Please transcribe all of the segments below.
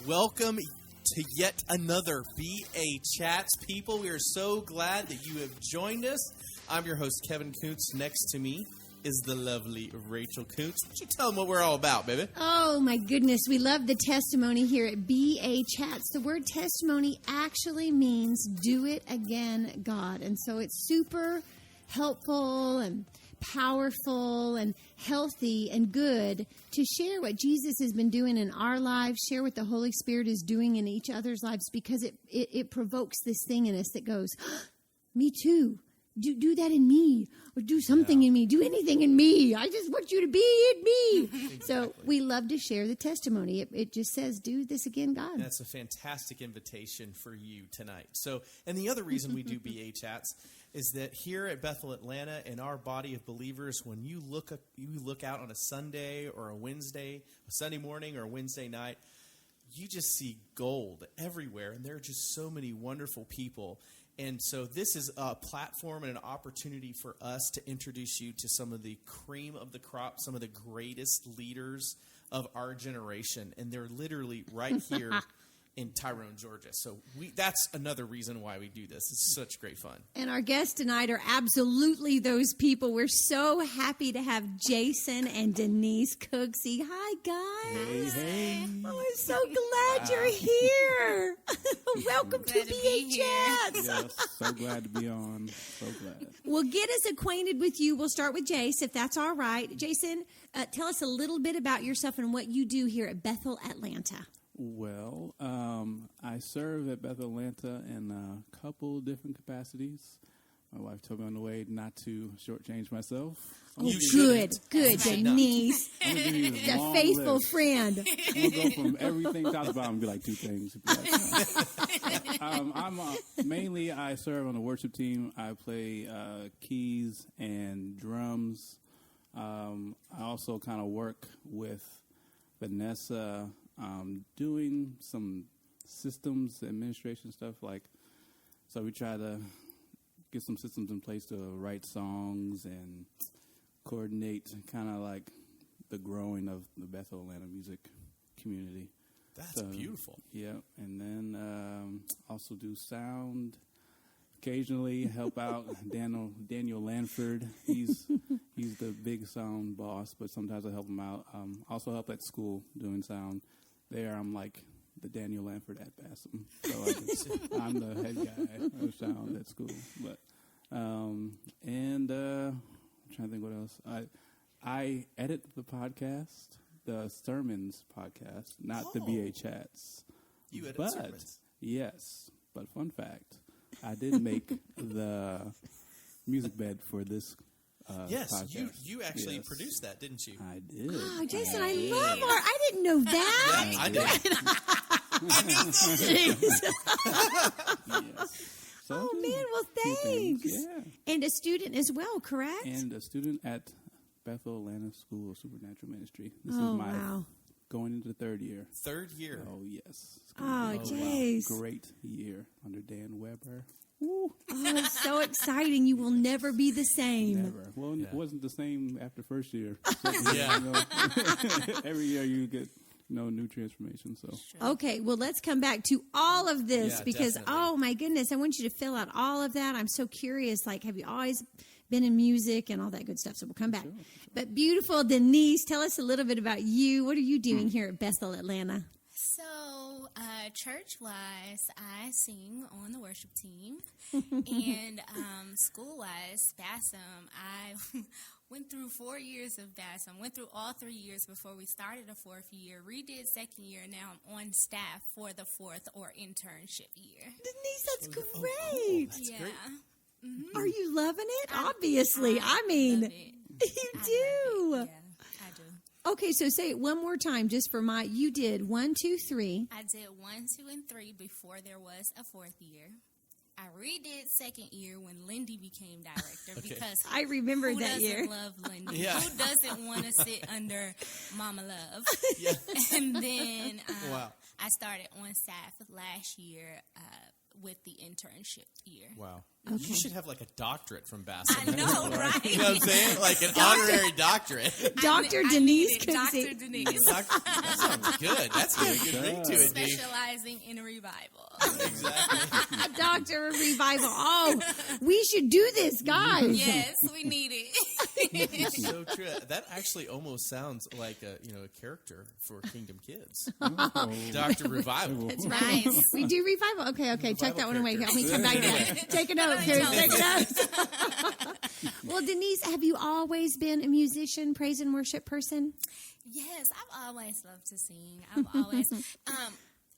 welcome to yet another BA Chats, people. We are so glad that you have joined us. I'm your host, Kevin Koontz. Next to me is the lovely Rachel Koontz. Why don't you tell them what we're all about, baby? Oh, my goodness. We love the testimony here at BA Chats. The word testimony actually means do it again, God. And so it's super helpful and powerful and healthy and good to share what Jesus has been doing in our lives, share what the Holy Spirit is doing in each other's lives, because it provokes this thing in us that goes, me too. Do that in me, or do something in me, do anything in me. I just want you to be in me. Exactly. So we love to share the testimony. It just says, do this again, God. That's a fantastic invitation for you tonight. So, and the other reason we do BA Chats is that here at Bethel Atlanta, in our body of believers, when you look out on a Sunday or a Wednesday, a Sunday morning or a Wednesday night, you just see gold everywhere, and there are just so many wonderful people. And so this is a platform and an opportunity for us to introduce you to some of the cream of the crop, some of the greatest leaders of our generation. And they're literally right here in Tyrone, Georgia. So that's another reason why we do this. It's such great fun. And our guests tonight are absolutely those people. We're so happy to have Jason and Denise Cooksey. Hi, guys. Hey. Oh, I'm so glad you're here. Welcome to BA Chats. Yes, so glad to be on. So glad. Well, get us acquainted with you. We'll start with Jace, if that's all right. Jason, tell us a little bit about yourself and what you do here at Bethel Atlanta. Well, I serve at Bethel Atlanta in a couple different capacities. My wife told me on the way not to shortchange myself. Oh, good, Denise. A faithful friend. I'm going to go from everything top to bottom and be like two things. Mainly I serve on the worship team. I play keys and drums. I also kind of work with Vanessa, doing some systems administration stuff, so we try to get some systems in place to write songs and coordinate kind of like the growing of the Bethel Atlanta music community. That's beautiful. Yeah, and then also do sound. Occasionally help out Daniel Lanford. He's the big sound boss, but sometimes I help him out. Also help at school doing sound. There, I'm like the Daniel Lanford at Bassam. So I'm the head guy of sound at school. But I'm trying to think what else. I edit the podcast, the Sermons podcast, not the BA Chats. You edit sermons? Yes. But fun fact, I did make the music bed for this yes, podcast. you actually produced that, didn't you? I did. Oh, Jason, I love art. I didn't know that. Yeah, I did. Yes. So, oh, man, well, thanks. Yeah. And a student as well, correct? And a student at Bethel Atlanta School of Supernatural Ministry. This is my going into the third year. Third year? Oh, yes. Oh, jeez. Great year under Dan Weber. Oh, it's so exciting. You will never be the same. Never. Well, it wasn't the same after first year. Yeah. Every year you get new transformation. So okay, well, let's come back to all of this because, definitely. oh, my goodness, I want you to fill out all of that. I'm so curious, have you always been in music and all that good stuff? So we'll come back. Sure. But beautiful Denise, tell us a little bit about you. What are you doing here at Bethel Atlanta? So, church-wise, I sing on the worship team, and school-wise, BASM, I went through 4 years of BASM, went through all 3 years before we started a fourth year, redid second year, and now I'm on staff for the fourth or internship year. Denise, that's great. Oh, cool. That's great. Mm-hmm. Are you loving it? Obviously. I mean, love it. You do. Yeah, I do. Okay, so say it one more time just for you did 1, 2, 3. I did 1, 2, and 3 before there was a fourth year. I redid second year when Lindy became director because I remember that year. Who doesn't love Lindy? Yeah. Who doesn't want to sit under Mama Love? Yeah. And then Wow. I started on staff last year with the internship year. Wow. Okay. You should have like a doctorate from Bassett. I know, right? You know what I'm saying? Like an honorary doctorate. Dr. I Denise need it. Cooksey. Dr. Denise. That sounds good. That's got a good ring to it, Dee. Specializing in revival. Exactly. A doctor of revival. Oh, we should do this, guys. Yes, we need it. So true. That actually almost sounds like a character for Kingdom Kids. Oh. Dr. Revival. That's right. Nice. We do revival. Okay. Check that one away. character. Help me come back to that. Take a note, kids. Take a note. Well, Denise, have you always been a musician, praise and worship person? Yes, I've always loved to sing. I've always.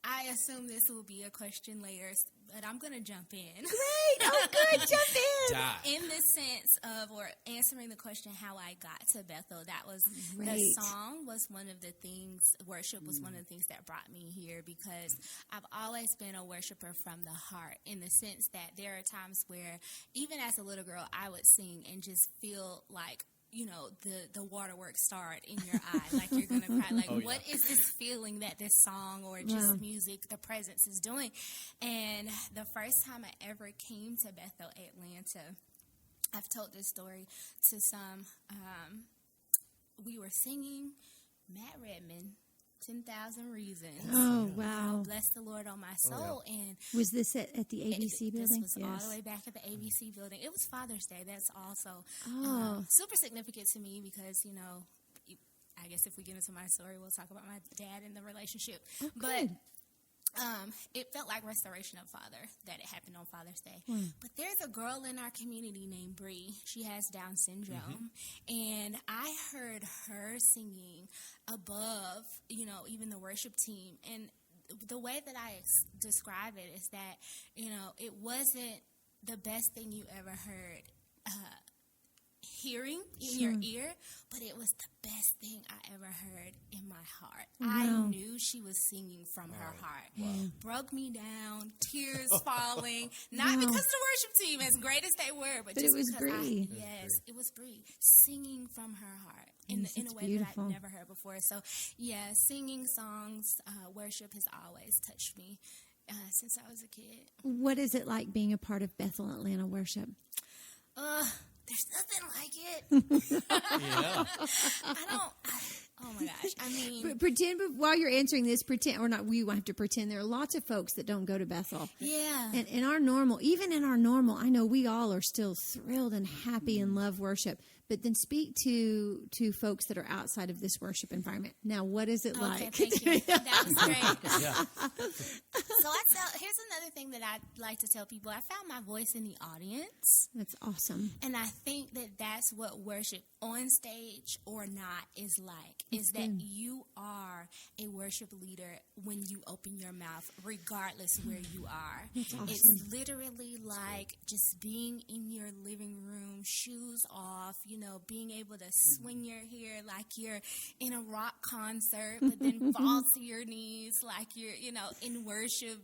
I assume this will be a question later, but I'm going to jump in. Great. Oh, good. Jump in. Die. In the sense of, or answering the question how I got to Bethel, that was the Great. song was one of the things, worship was one of the things that brought me here, because I've always been a worshiper from the heart, in the sense that there are times where, even as a little girl, I would sing and just feel like, the waterworks start in your eye, like you're going to cry. Like, what is this feeling that this song or just music, the presence is doing? And the first time I ever came to Bethel, Atlanta, I've told this story to some. We were singing Matt Redman, 10,000 Reasons. Oh, wow. Bless the Lord on my soul. And Was this at the ABC building? this was all the way back at the ABC building. It was Father's Day. That's also Oh. super significant to me because, I guess if we get into my story, we'll talk about my dad and the relationship. Oh, but good. it felt like restoration of father that it happened on Father's Day. But there's a girl in our community named Bree. She has Down syndrome. And I heard her singing above, even the worship team. And the way that I describe it is that, it wasn't the best thing you ever heard hearing in your ear, but it was the best thing I ever heard in my heart. I knew she was singing from her heart. Broke me down, tears falling, not because of the worship team, as great as they were, but just it was because Bree. it was Bree singing from her heart in a way beautiful. that I've never heard before. So, singing songs, worship has always touched me since I was a kid. What is it like being a part of Bethel Atlanta worship? There's nothing like it. Yeah. Oh my gosh. I mean, Pretend while you're answering this, or not, we won't have to pretend. There are lots of folks that don't go to Bethel. yeah. And in our normal, I know we all are still thrilled and happy and love worship. But then speak to folks that are outside of this worship environment. Now, what is it like? Thank you. That was great. Yeah. So here's another thing that I'd like to tell people. I found my voice in the audience. That's awesome. And I think that that's what worship on stage or not is like, is that you are a worship leader when you open your mouth, regardless where you are. That's awesome. It's literally like just being in your living room, shoes off, being able to swing your hair like you're in a rock concert, but then fall to your knees like you're, in worship.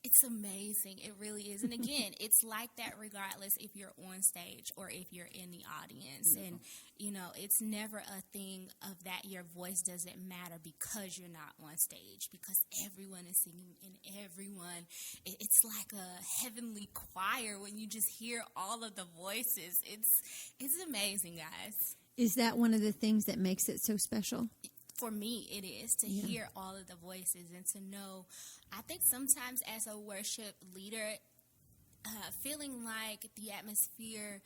It's amazing. It really is. And again, it's like that regardless if you're on stage or if you're in the audience. Yeah. And, it's never a thing of that your voice doesn't matter because you're not on stage, because everyone is singing and everyone, it's like a heavenly choir when you just hear all of the voices. It's amazing, guys. Is that one of the things that makes it so special? For me, it is to hear all of the voices and to know. I think sometimes as a worship leader, feeling like the atmosphere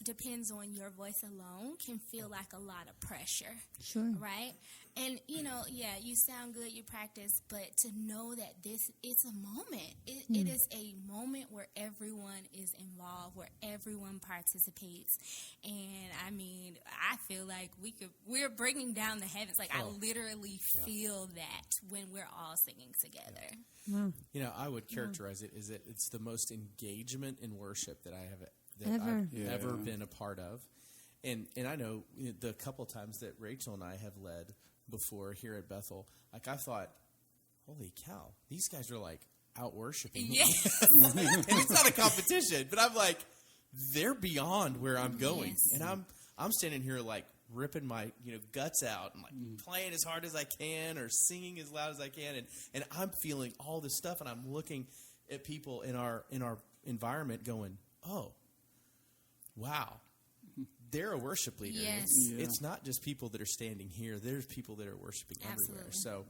depends on your voice alone can feel like a lot of pressure. Sure. Right? And, you sound good, you practice, but to know that it's a moment. It is a moment where everyone is involved, where everyone participates. And, I feel like we're bringing down the heavens. Like, I literally feel that when we're all singing together. Wow. I would characterize it as it's the most engagement in worship that I've ever been a part of. And I know the couple times that Rachel and I have led before here at Bethel, like I thought, holy cow, these guys are like out worshiping me. Yes. And it's not a competition, but I'm like, they're beyond where I'm going. Yes. And I'm standing here like ripping my guts out and like playing as hard as I can or singing as loud as I can, and I'm feeling all this stuff, and I'm looking at people in our environment going, oh, wow, they're a worship leader. Yes. It's not just people that are standing here. There's people that are worshiping everywhere. Absolutely. So,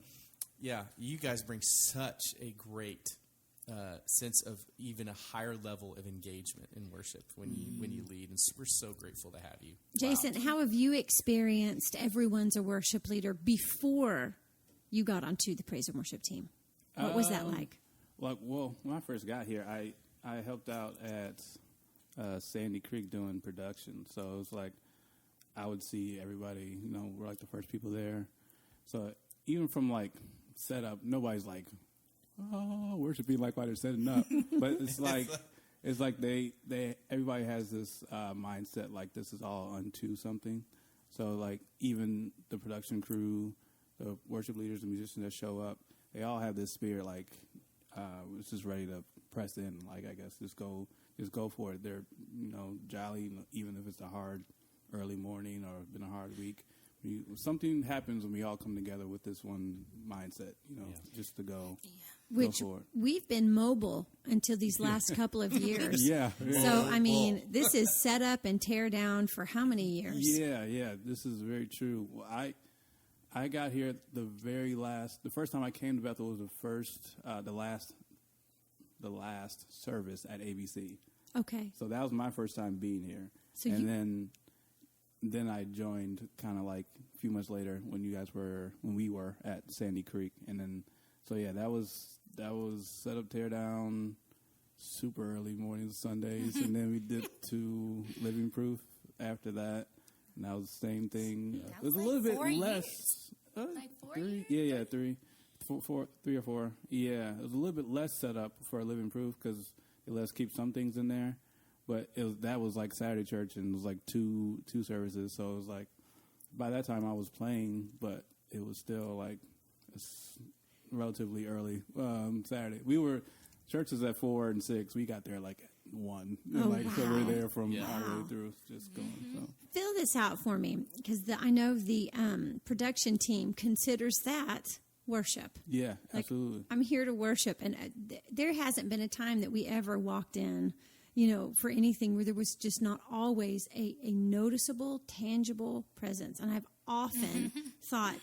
yeah, you guys bring such a great sense of even a higher level of engagement in worship when you lead, and we're so grateful to have you. Jason, Wow. how have you experienced everyone's a worship leader before you got onto the praise and worship team? What was that like? Well, when I first got here, I helped out at Sandy Creek doing production. So it was like I would see everybody, we're like the first people there. So even from like setup, nobody's like, oh, worshiping like while they're setting up. But it's like everybody has this mindset like this is all unto something. So like even the production crew, the worship leaders, the musicians that show up, they all have this spirit like it's just ready to press in. Like I guess just go for it. They're jolly, even if it's a hard early morning or been a hard week. Something happens when we all come together with this one mindset, just to go. Yeah. Which for it. we've been mobile until these last couple of years. Yeah. So, I mean, this is set up and tear down for how many years? Yeah. This is very true. Well, I got here the first time I came to Bethel was the last service at ABC. Okay. So that was my first time being here. So then I joined kind of like a few months later when we were at Sandy Creek, and then that was set up, tear down, super early mornings, Sundays, and then we did 2 Living Proof after that, and that was the same thing. That It was was a little like bit 4 less. Like 4 3? years? Yeah, 3. 3 or 4. Yeah, it was a little bit less set up for Living Proof because it lets us keep some things in there. But that was like Saturday church, and it was like two services. So it was like by that time I was playing, but it was still like relatively early Saturday. Churches at 4 and 6. We got there like at 1. Oh, So wow. we're there from Yeah. all the way through, just going. So. Fill this out for me, because I know the production team considers that worship. Yeah, Like, absolutely. I'm here to worship, and there hasn't been a time that we ever walked in, for anything where there was just not always a noticeable, tangible presence. And I've often thought,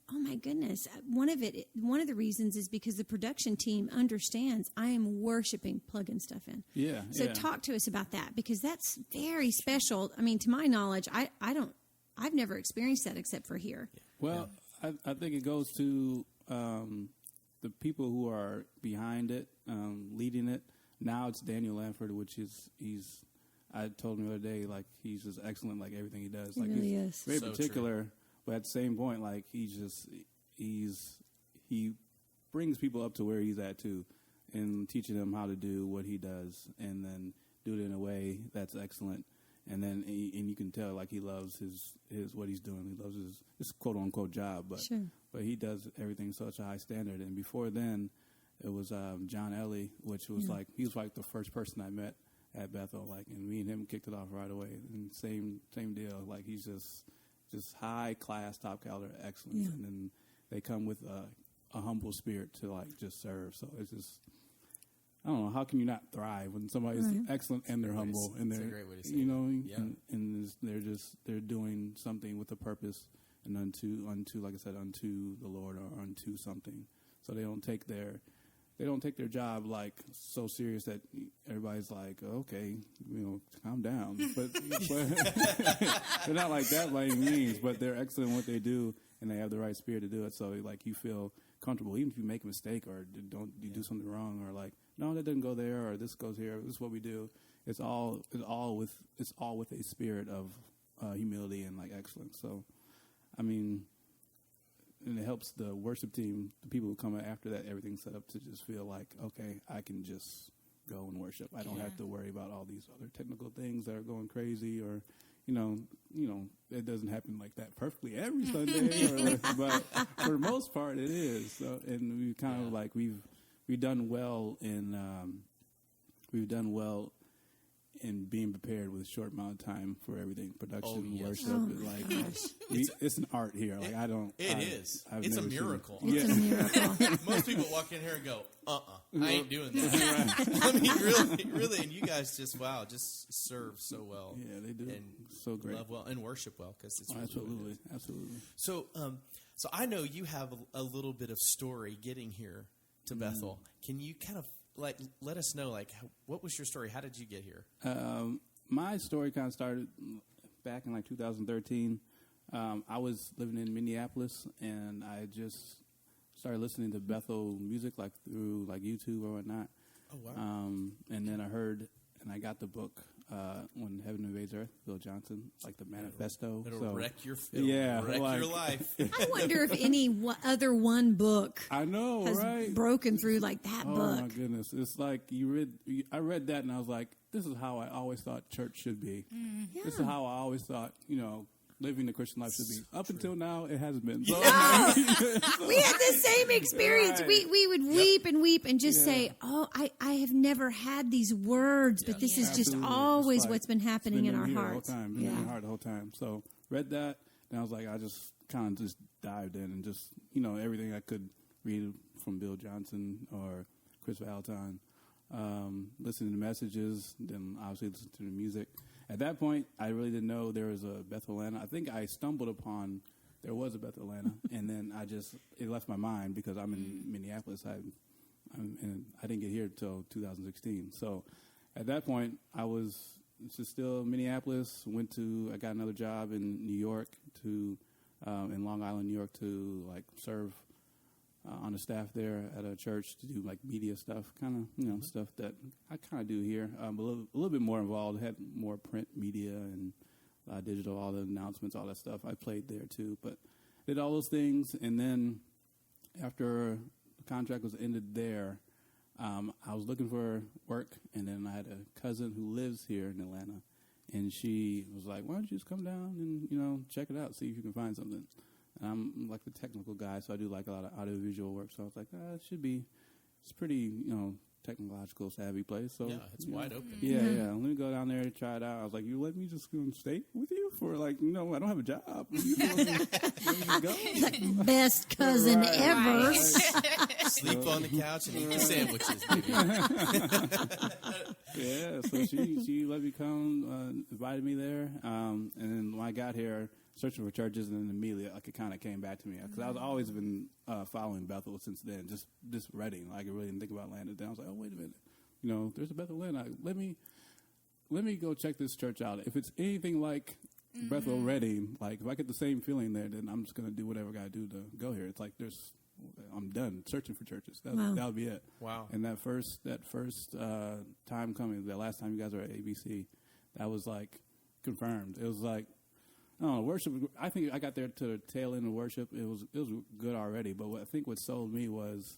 oh my goodness, one of the reasons is because the production team understands I am worshiping, plugging stuff in. Yeah. So yeah. talk to us about that, because that's very special. I mean, to my knowledge, I've never experienced that except for here. Well, I think it goes to the people who are behind it, leading it. Now it's Daniel Lanford, I told him the other day, like, he's just excellent, like, everything he does. He Like, really he's is. very So particular, but at the same point, like, he brings people up to where he's at, too, and teaching them how to do what he does, and then do it in a way that's excellent. And then, and you can tell, like, he loves his what he's doing. He loves his quote unquote job, but Sure. but he does everything such a high standard. And before then, it was John Ellie, which was he was like the first person I met at Bethel, like, and me and him kicked it off right away. And same deal, like, he's just high class, top caliber excellence, and then they come with a humble spirit to like just serve. So it's just. I don't know. How can you not thrive when somebody's excellent and they're humble and That's a they're, great way to say it. Yeah. and they're doing something with a purpose and unto like I said, unto the Lord or unto something. So they don't take their job like so serious that everybody's like, okay, calm down. But they're not like that by any means. But they're excellent in what they do and they have the right spirit to do it. So like you feel comfortable, even if you make a mistake or do something wrong or like. No, that doesn't go there, or this goes here. This is what we do. It's all with a spirit of humility and like excellence. So, I mean, and it helps the worship team, the people who come after that, everything's set up to just feel like, okay, I can just go and worship. I don't have to worry about all these other technical things that are going crazy, or it doesn't happen like that perfectly every Sunday, but for the most part, it is. So, and we kind of like we've done well and being prepared with a short amount of time for everything, production, yes. worship. Oh, It's an art here. Like I don't. It is. I've It's a never seen it. miracle. It's a miracle. Most people walk in here and go, I ain't doing that. I mean, really, and you guys just serve so well. Yeah, they do. And So great. love well and worship well because it's really what it is. Absolutely. So, so I know you have a little bit of story getting here to Bethel. Can you kind of let us know what was your story? How did you get here? My story kind of started back in 2013. I was living in Minneapolis, and I just started listening to Bethel music through YouTube or whatnot. Oh wow! And then I heard, and I got the book When Heaven Invades Earth, Bill Johnson, the manifesto. It'll wreck your life. I wonder if any other one book I know, has right? broken through that Oh book. my goodness! It's I read that, and I was like, this is how I always thought church should be. Yeah. This is how I always thought, living the Christian life should be. Up until now, it hasn't been. So, We had the same experience. Right. We would weep and weep and just say, "Oh, I have never had these words, but this is just Absolutely. always It's what's been happening in our here hearts." The whole time, been in my heart the whole time. So read that, and I was like, I just kind of just dived in and just everything I could read from Bill Johnson or Chris Valentine, listening to messages, then obviously listen to the music. At that point, I really didn't know there was a Bethel Atlanta. I think I stumbled upon there was a Bethel Atlanta, and then it left my mind because I'm in Minneapolis. And I didn't get here until 2016. So at that point, I was just still in Minneapolis. I got another job in New York in Long Island, New York, to serve on the staff there at a church to do media stuff, kind of stuff that I kind of do here. A little bit more involved. Had more print media and digital, all the announcements, all that stuff. I played there too, but did all those things. And then after the contract was ended there, I was looking for work, and then I had a cousin who lives here in Atlanta, and she was like, "Why don't you just come down and check it out, see if you can find something." And I'm the technical guy, so I do a lot of audiovisual work. So I was like, it's pretty, technological savvy place. So Yeah, it's wide open. Yeah. Let me go down there and try it out. I was like, you let me just stay with you for no, I don't have a job. You let me go. Best cousin Right. ever. Sleep on the couch and eat the sandwiches, baby. Yeah, so she let me come, invited me there, and then when I got here, searching for churches, and then immediately it kind of came back to me because I've always been following Bethel since then, just Reading. I really didn't think about Atlanta. Then I was like, oh wait a minute, there's a Bethel Atlanta. Let me go check this church out. If it's anything like Bethel Reading, if I get the same feeling there, then I'm just gonna do whatever I gotta do to go here. It's I'm done searching for churches. That'll be it. Wow. And that first time coming, the last time you guys were at ABC, that was confirmed. It was worship. I think I got there to the tail end of worship. It was good already, but what sold me was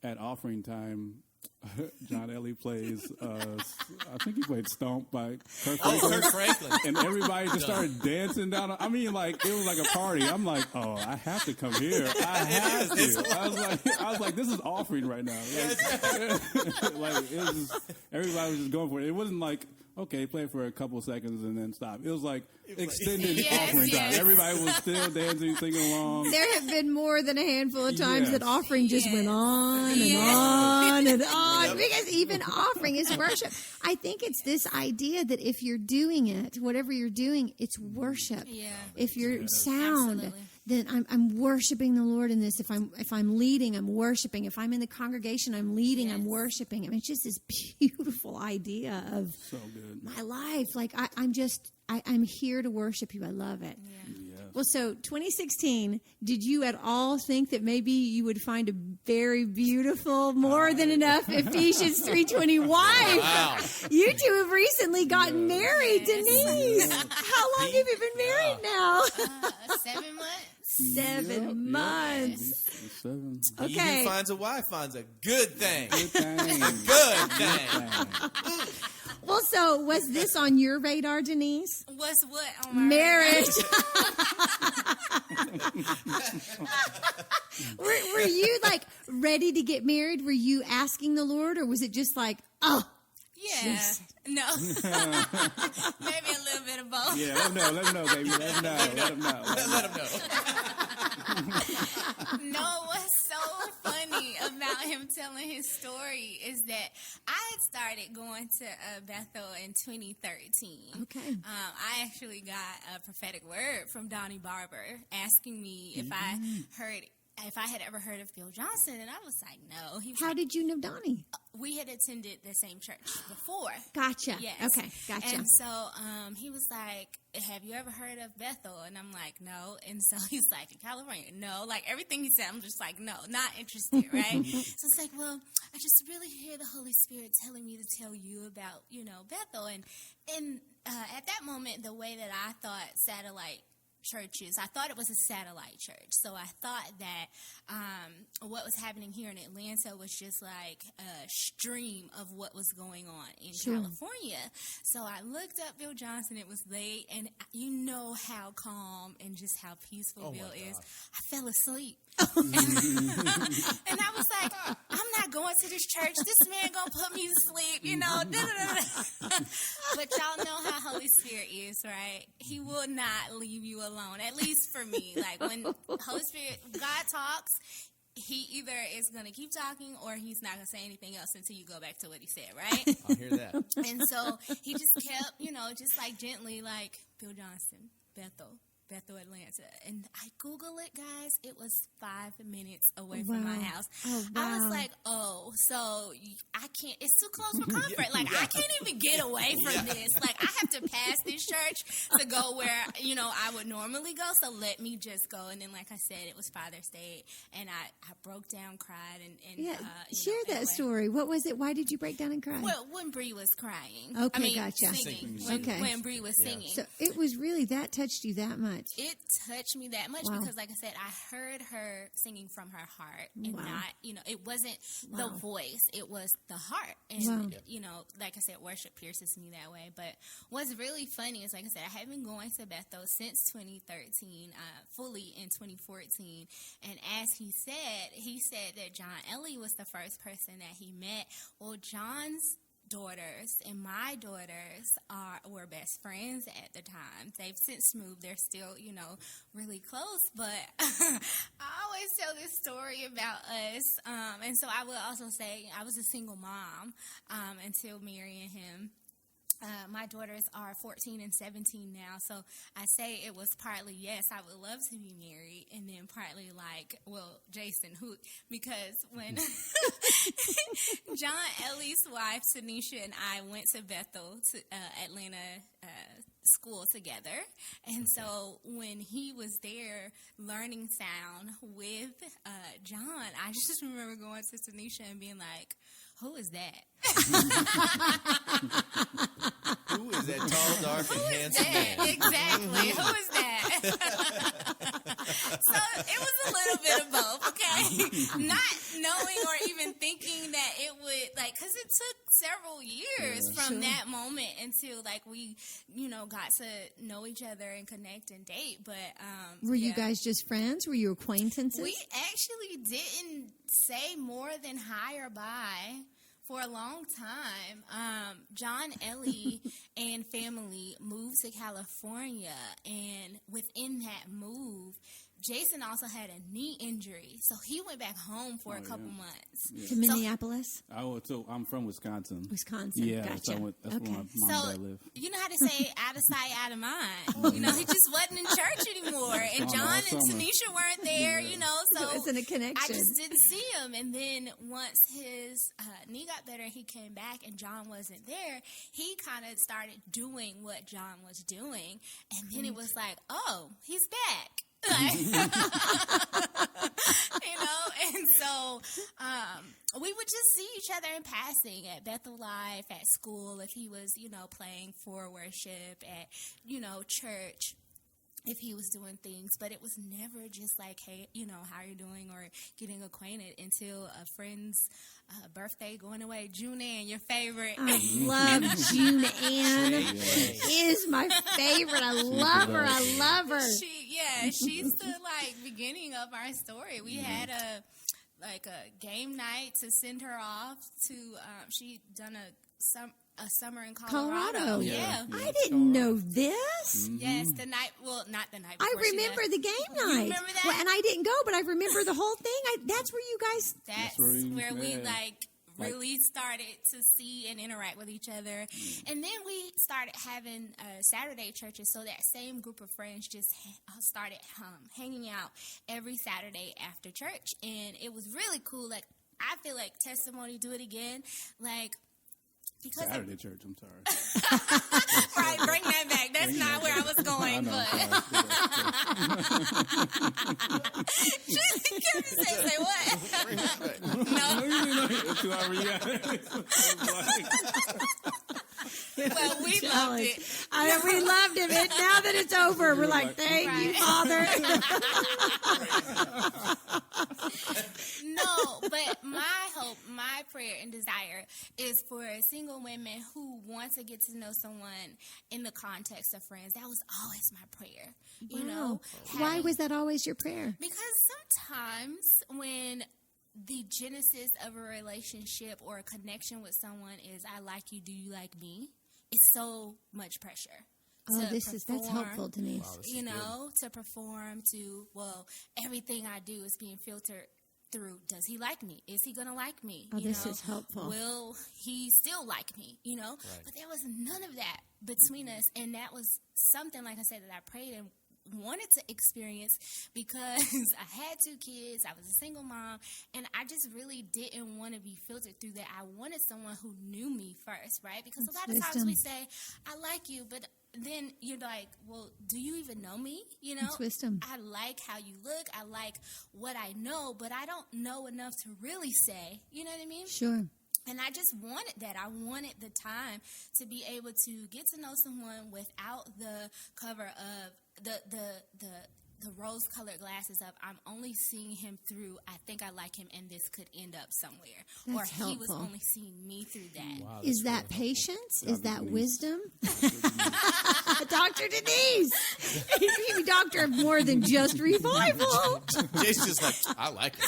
at offering time. John Ellie plays. I think he played "Stomp" by Kirk Franklin. Kirk Franklin. And everybody just started dancing down. I mean, it was like a party. I'm like, oh, I have to come here. I have to. I was like, this is offering right now. It was just, everybody was just going for it. It wasn't okay, play it for a couple of seconds and then stop. It was extended offering time. Everybody was still dancing, singing along. There have been more than a handful of times that Yes. offering just went on and on and on, because even offering is worship. I think it's this idea that if you're doing it, whatever you're doing, it's worship. Yeah. If you're sound, Absolutely. then I'm worshiping the Lord in this. If I'm leading, I'm worshiping. If I'm in the congregation, I'm leading, I'm worshiping. I mean, it's just this beautiful idea of So good. my life. I'm here to worship you. I love it. Yeah. Yes. Well, so 2016, did you at all think that maybe you would find a very beautiful, more than enough Ephesians 3:20 wife? Wow. You two have recently gotten married, Denise. How long have you been married now? 7 months. 7 months. 7. He Okay. who finds a wife finds a good thing. Good thing. Good thing. Well, so was this on your radar, Denise? What's what on my Marriage. were you ready to get married? Were you asking the Lord, or was it just Yeah. No. Maybe a little bit of both. Yeah, let him know, baby. Let him know. Let him know. No, what's so funny about him telling his story is that I had started going to Bethel in 2013. Okay. I actually got a prophetic word from Donnie Barber asking me if I had ever heard of Bill Johnson, and I was like, no. He was How did you know Donnie? we had attended the same church before. Gotcha. Yes. Okay, gotcha. And so he was like, have you ever heard of Bethel? And I'm like, no. And so he's like, in California? No. Like, everything he said, I'm just like, no, not interested, right? So it's like, well, I just really hear the Holy Spirit telling me to tell you about, Bethel. And at that moment, the way that I thought satellite churches, I thought it was a satellite church. So I thought that what was happening here in Atlanta was just like a stream of what was going on in California. So I looked up Bill Johnson. It was late, and you know how calm and just how peaceful Bill is. I fell asleep. And I was like, I'm not going to this church. This man gonna put me to sleep, But y'all know how Holy Spirit is, right? He will not leave you alone, at least for me. Like, when Holy Spirit, God talks, he either is going to keep talking or he's not going to say anything else until you go back to what he said, right? I'll hear that. And so he just kept, just like gently, like, Bill Johnson, Bethel, Atlanta. And I Google it, guys. It was 5 minutes away from my house. Oh, wow. I was like, so I can't, it's too close for comfort. Like, I can't even get away from this. Like, I have to pass this church to go where, I would normally go. So let me just go. And then, like I said, it was Father's Day. And I broke down, cried. Share that story. What was it? Why did you break down and cry? Well, when Bree was crying. Okay, gotcha. Singing. Okay. When Bree was singing. So it was really, that touched you that much. It touched me that much because, like I said, I heard her singing from her heart and not, it wasn't the voice, it was the heart. And, like I said, worship pierces me that way. But what's really funny is, like I said, I have been going to Bethel since 2013, fully in 2014. And as he said that John Ellie was the first person that he met. Well, John's daughters and my daughters were best friends at the time. They've since moved. They're still, really close. But I always tell this story about us. And so I will also say I was a single mom until marrying him. My daughters are 14 and 17 now, so I say it was partly, yes, I would love to be married, and then partly like, well, Jason, because when John Ellie's wife, Tanisha, and I went to Bethel, to Atlanta school together, and so when he was there learning sound with John, I just remember going to Tanisha and being like, who is that? Who is that tall, dark, and handsome man? Exactly. Who is that? So it was a little bit of both, okay? Not knowing or even thinking that it would, because it took several years from that moment until, we, got to know each other and connect and date. But were you guys just friends? Were you acquaintances? We actually didn't say more than hi or bye for a long time. John Ellie and family moved to California, and within that move, Jason also had a knee injury, so he went back home for a couple months. To Minneapolis? So I'm from Wisconsin. Yeah, gotcha. So that's where my mom and dad live. You know how to say out of sight, out of mind. He just wasn't in church anymore, and John and Tanisha weren't there. So it wasn't a connection. I just didn't see him, and then once his knee got better, he came back, and John wasn't there. He kind of started doing what John was doing, and then it was like, oh, he's back. And so we would just see each other in passing at Bethel Life, at school, if he was, playing for worship, at, church, if he was doing things, but it was never just like, hey, how are you doing, or getting acquainted until a friend's birthday going away. June Ann, your favorite. I love June Ann. Is my favorite. I love her. She's the beginning of our story. We had a game night to send her off to. She'd done a summer in Colorado. Yeah. I didn't know this. Yes, the night. Well, not the night. I before she remember left. the game night. You remember that? Well, and I didn't go, but I remember the whole thing. That's where you guys. That's where we really started to see and interact with each other. And then we started having Saturday churches. So that same group of friends just started hanging out every Saturday after church. And it was really cool. Like, I feel like Testimony Do It Again. Like, because Saturday church, I'm sorry. Right, bring that back. That's not where I was going, but Kevin say what? Well, we loved it. We loved it. And now that it's over, we're like, thank you, Father. No, but my hope, my prayer and desire is for single women who want to get to know someone in the context of friends. That was always my prayer. You know, why was that always your prayer? Because sometimes when the genesis of a relationship or a connection with someone is I like you, do you like me? It's so much pressure. That's helpful, Denise. Wow, you know, to perform, everything I do is being filtered through, does he like me? Is he going to like me? This is helpful. Will he still like me? You know? Right. But there was none of that between us. And that was something, like I said, that I prayed and wanted to experience because I had 2 kids. I was a single mom. And I just really didn't want to be filtered through that. I wanted someone who knew me first, right? Because a lot of times we say, I like you, but then you're like, well, do you even know me? You know, it's wisdom. I like how you look. I like what I know, but I don't know enough to really say, you know what I mean? Sure. And I just wanted that. I wanted the time to be able to get to know someone without the cover of the rose-colored glasses of I'm only seeing him through I think I like him and this could end up somewhere. That's or he was helpful. only seeing me through that. Wow, Is that patience? Is that wisdom? Dr. Denise! You're a doctor of more than just revival. Jason's just like, I like it.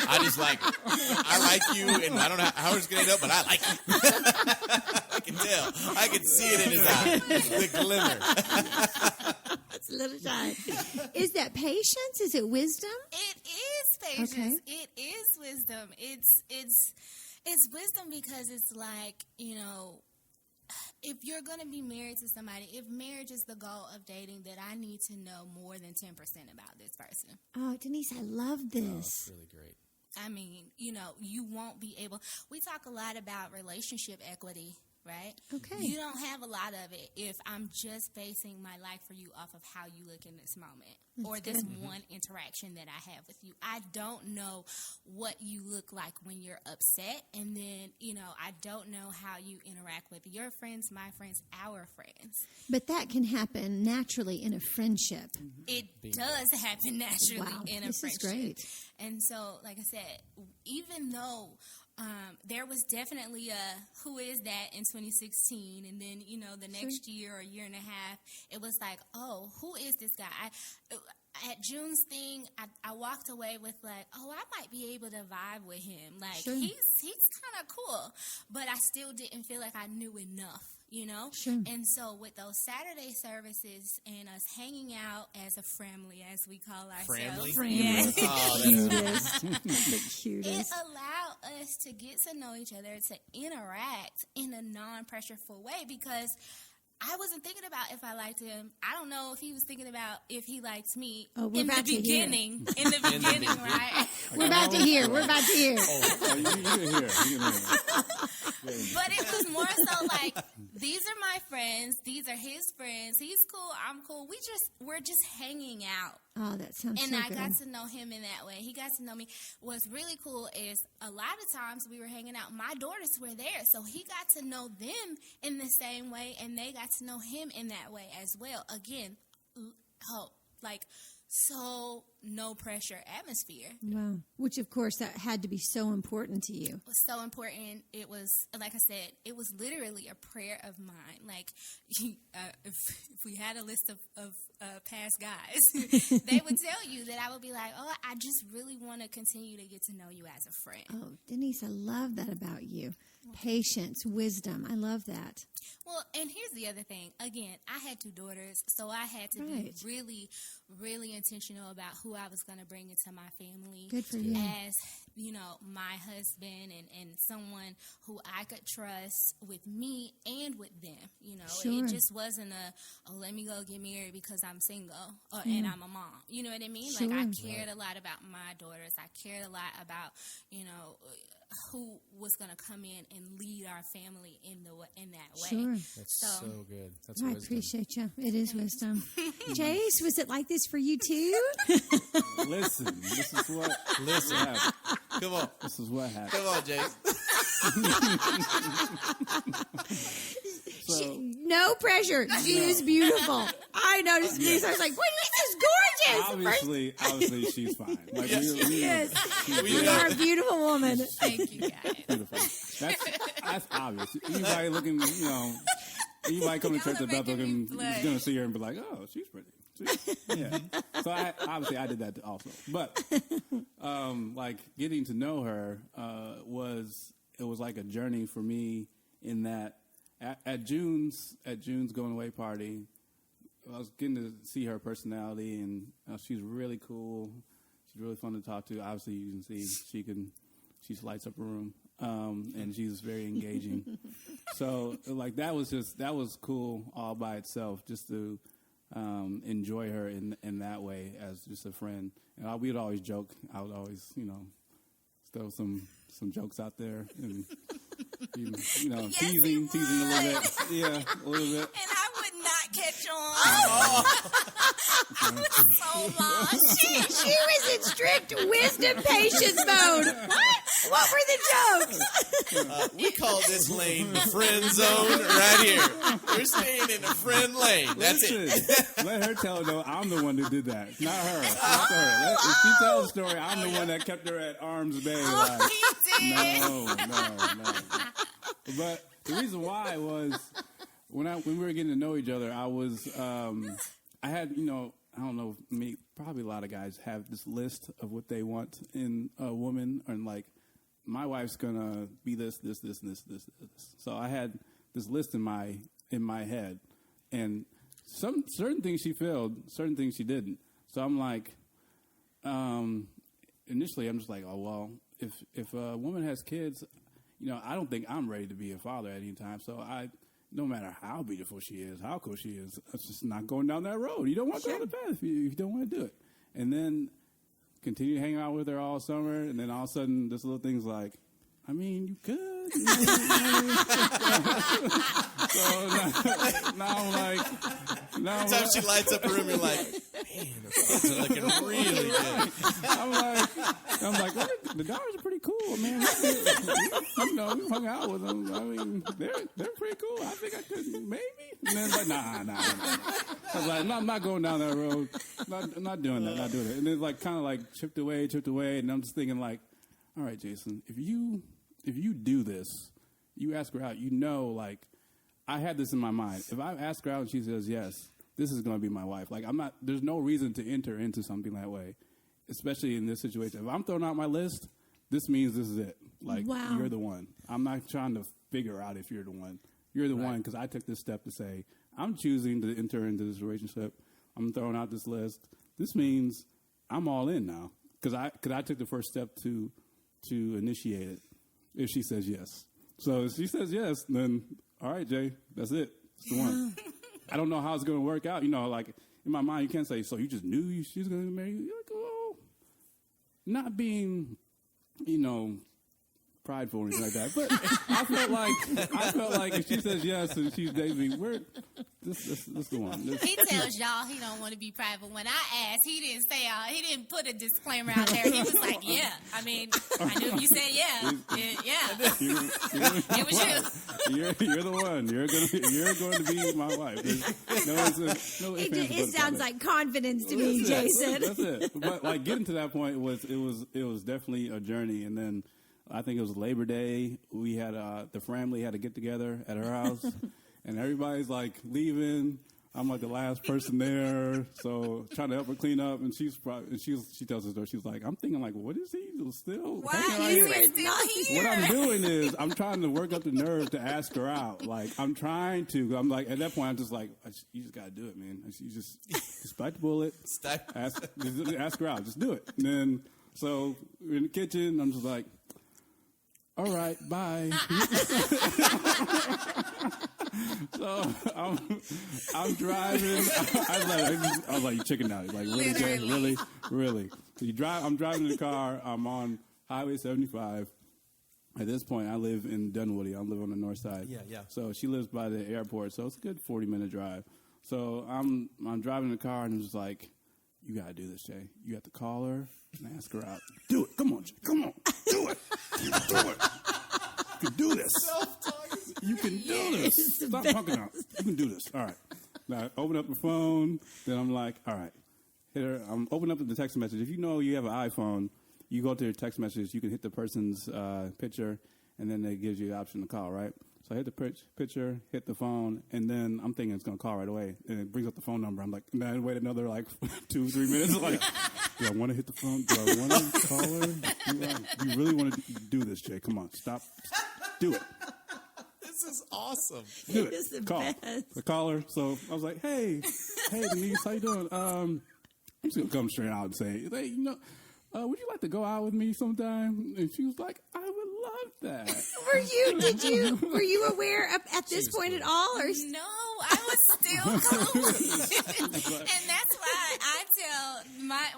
I just like it. I like you, and I don't know how it's going to end up, but I like it. I can tell. I can see it in his eyes. The glimmer. That's a little shy. Is that patience? Is it wisdom? It is patience. Okay. It is wisdom. It's wisdom because it's like, you know, if you're going to be married to somebody, if marriage is the goal of dating, that I need to know more than 10% about this person. Oh, Denise, I love this. Oh, it's really great. I mean, you know, you won't be able. We talk a lot about relationship equity, right? Okay. You don't have a lot of it if I'm just basing my life for you off of how you look in this moment or this one interaction that I have with you. I don't know what you look like when you're upset, and then, you know, I don't know how you interact with your friends, my friends, our friends. But that can happen naturally in a friendship. It does happen naturally in a this friendship. Is great. And so, like I said, even though there was definitely a who is that in 2016, and then, you know, the next year or year and a half, it was like, oh, who is this guy? At June's thing, I walked away with like, oh, I might be able to vibe with him. Like, he's kind of cool, but I still didn't feel like I knew enough. You know? Sure. And so with those Saturday services and us hanging out as a family, as we call ourselves. Family? Yeah. Oh, Cutest. The cutest. It allowed us to get to know each other, to interact in a non-pressureful way, because I wasn't thinking about if I liked him. I don't know if he was thinking about if he liked me in the beginning. In the beginning, right? We're about to hear. We're about to hear. You can hear. But it was more so like, these are my friends. These are his friends. He's cool. I'm cool. We're just hanging out. Oh, that sounds and so I good. got to know him in that way. He got to know me. What's really cool is a lot of times we were hanging out, my daughters were there, so he got to know them in the same way, and they got to know him in that way as well. Again, so no pressure atmosphere. Wow. Which, of course, that had to be so important to you. It was so important. It was, like I said, it was literally a prayer of mine. Like, if we had a list of past guys, they would tell you that I would be like, oh, I just really want to continue to get to know you as a friend. Oh, Denise, I love that about you. patience, wisdom. I love that. Well, and here's the other thing. Again, I had 2 daughters, so I had to be really, really intentional about who I was going to bring into my family. Good for you. As, my husband and someone who I could trust with me and with them. Sure. It just wasn't let me go get married because I'm single and I'm a mom. You know what I mean? Sure. Like, I cared a lot about my daughters. I cared a lot about, who was going to come in and lead our family in that way. Sure. That's so good. That's I wisdom. appreciate you. It is wisdom. Jace, was it like this for you too? Listen, this is what. Listen. happened. Come on. This is what happened. Come on, Jace. So, No pressure. She is beautiful. I noticed this. I was like, "What is this gorgeous?" obviously, she's fine. Like, Yes. Yes. We You know. are a beautiful woman. Thank you, guys. beautiful. That's obvious. Anybody looking, anybody come to church at Bethel is going to see her and be like, "Oh, she's pretty." Yeah. So I did that also, but like getting to know her was like a journey for me in that at June's going away party, I was getting to see her personality, and she's really cool. She's really fun to talk to. Obviously, you can see she lights up a room, and she's very engaging. So like that was cool all by itself, just to enjoy her in that way as just a friend. And we would always joke. I would always, throw some jokes out there and teasing a little bit. Yeah, a little bit. And I would not catch on. I was so lost. She was in strict wisdom patience mode. What were the jokes? We call this lane the friend zone right here. We're staying in the friend lane. That's it. Listen, let her tell it, though. I'm the one who did that, not her. Not her. If she tells the story, I'm the one that kept her at arm's bay. Like, He did. no. But the reason why was when we were getting to know each other, I had, I don't know, probably a lot of guys have this list of what they want in a woman, and like, my wife's gonna be this, and this. So I had this list in my head, and certain things she filled, certain things she didn't. So I'm like, initially I'm just like, oh well, if a woman has kids, I don't think I'm ready to be a father at any time. So no matter how beautiful she is, how cool she is, it's just not going down that road. You don't want to go down the path if you don't want to do it. And then continue hanging out with her all summer, and then all of a sudden, this little thing's like, you could. So now I'm like, Every time she lights up a room, you're like, man, the kids are looking really good. I'm like, well, the daughters are pretty cool, man. We hung out with them. They're pretty cool. I think I could maybe. And then like, nah. I was like, no, I'm not going down that road. Not doing that. Not doing it. And then like kind of like chipped away, and I'm just thinking like, all right, Jason, if you do this, you ask her out, like, I had this in my mind. If I ask her out and she says yes, this is going to be my wife. Like, there's no reason to enter into something that way, especially in this situation. If I'm throwing out my list, this means this is it. Like, Wow. You're the one. I'm not trying to figure out if you're the one. You're the one, because I took this step to say, I'm choosing to enter into this relationship. I'm throwing out this list. This means I'm all in now, because I took the first step to initiate it. If she says yes. So if she says yes, then all right, Jay, that's it. It's the one. I don't know how it's going to work out. Like in my mind, you can't say, so you just knew she was going to marry you? You're like, well, not being, prideful or anything like that. But I felt like if she says yes and she's dating me, this is the one. He tells y'all he don't want to be private. When I asked, he didn't put a disclaimer out there. He was like, yeah. I knew you said yeah. Yeah. It was you. You're the one. You're going to be my wife. It sounds like confidence to me, Jason. That's it. But like getting to that point was definitely a journey. And then I think it was Labor Day. We had the family had to get together at her house, and everybody's like leaving. I'm like the last person there, so trying to help her clean up, and she tells us though, she's like, I'm thinking like, what is he still? Why is he still here? What I'm doing is I'm trying to work up the nerve to ask her out. Like I'm trying to. I'm like at that point I'm just like, you just gotta do it, man. You just bite the bullet. Ask her out. Just do it. And then so we're in the kitchen. I'm just like, all right, bye. So I'm driving. I was like, you chicken out. Like, really, Jay? Really? I'm driving in the car. I'm on Highway 75. At this point, I live in Dunwoody. I live on the north side. Yeah. So she lives by the airport. So it's a good 40-minute drive. So I'm driving in the car, and I'm just like, you got to do this, Jay. You have to call her and ask her out. Do it. Come on, Jay. Come on. Do it. Do it. You can do this. You can do this. Stop punking out. You can do this. All right. Now, I open up the phone. Then I'm like, all right. Hit her. I'm opening up the text message. If you know you have an iPhone, you go to your text messages. You can hit the person's picture, and then it gives you the option to call, right? So I hit the picture, hit the phone, and then I'm thinking it's going to call right away. And it brings up the phone number. I'm like, man, wait another like 2-3 minutes. Like, do I want to hit the phone? Do I want to call her? Do you really want to do this, Jay? Come on, stop. Do it. This is awesome. Do it. It's the Call. best. The caller. So I was like, hey, Denise, how you doing? I'm just going to come straight out and say, hey, would you like to go out with me sometime? And she was like, I would love that. Were you aware at this point at all? Or? No, I was still clueless. And that's why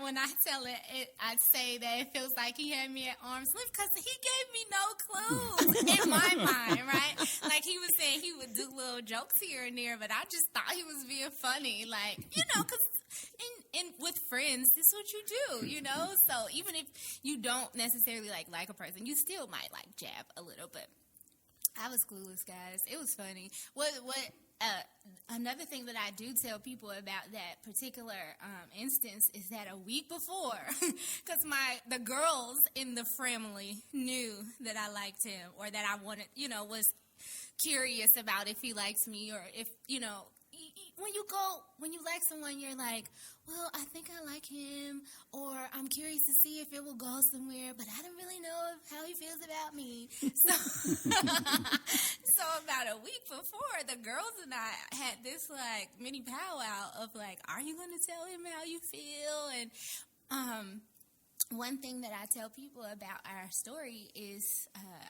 when I tell it, I say that it feels like he had me at arm's length because he gave me no clues in my mind, right? Like he was saying he would do little jokes here and there, but I just thought he was being funny. Like, because and with friends, this is what you do, So even if you don't necessarily like a person, you still might like jab a little. But I was clueless, guys. It was funny. Another thing that I do tell people about that particular instance is that a week before, because the girls in the family knew that I liked him or that I wanted, was curious about if he liked me or if, when you like someone, you're like, well, I think I like him, or I'm curious to see if it will go somewhere, but I don't really know how he feels about me. So about a week before, the girls and I had this like mini powwow of like, are you going to tell him how you feel? And one thing that I tell people about our story is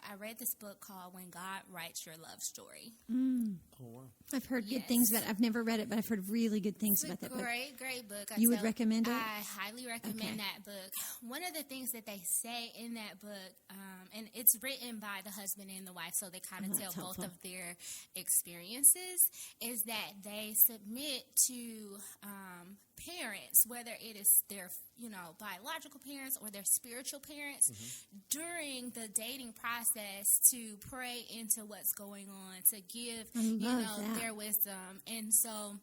I read this book called When God Writes Your Love Story. Mm. Oh, wow. I've heard good things about it. I've never read it, but I've heard really good things about that book. Great book. You would recommend it? I highly recommend that book. One of the things that they say in that book, and it's written by the husband and the wife, so they kind of tell both of their experiences, is that they submit to parents, whether it is their biological parents or their spiritual parents, during the dating process to pray into what's going on, to give their wisdom. And so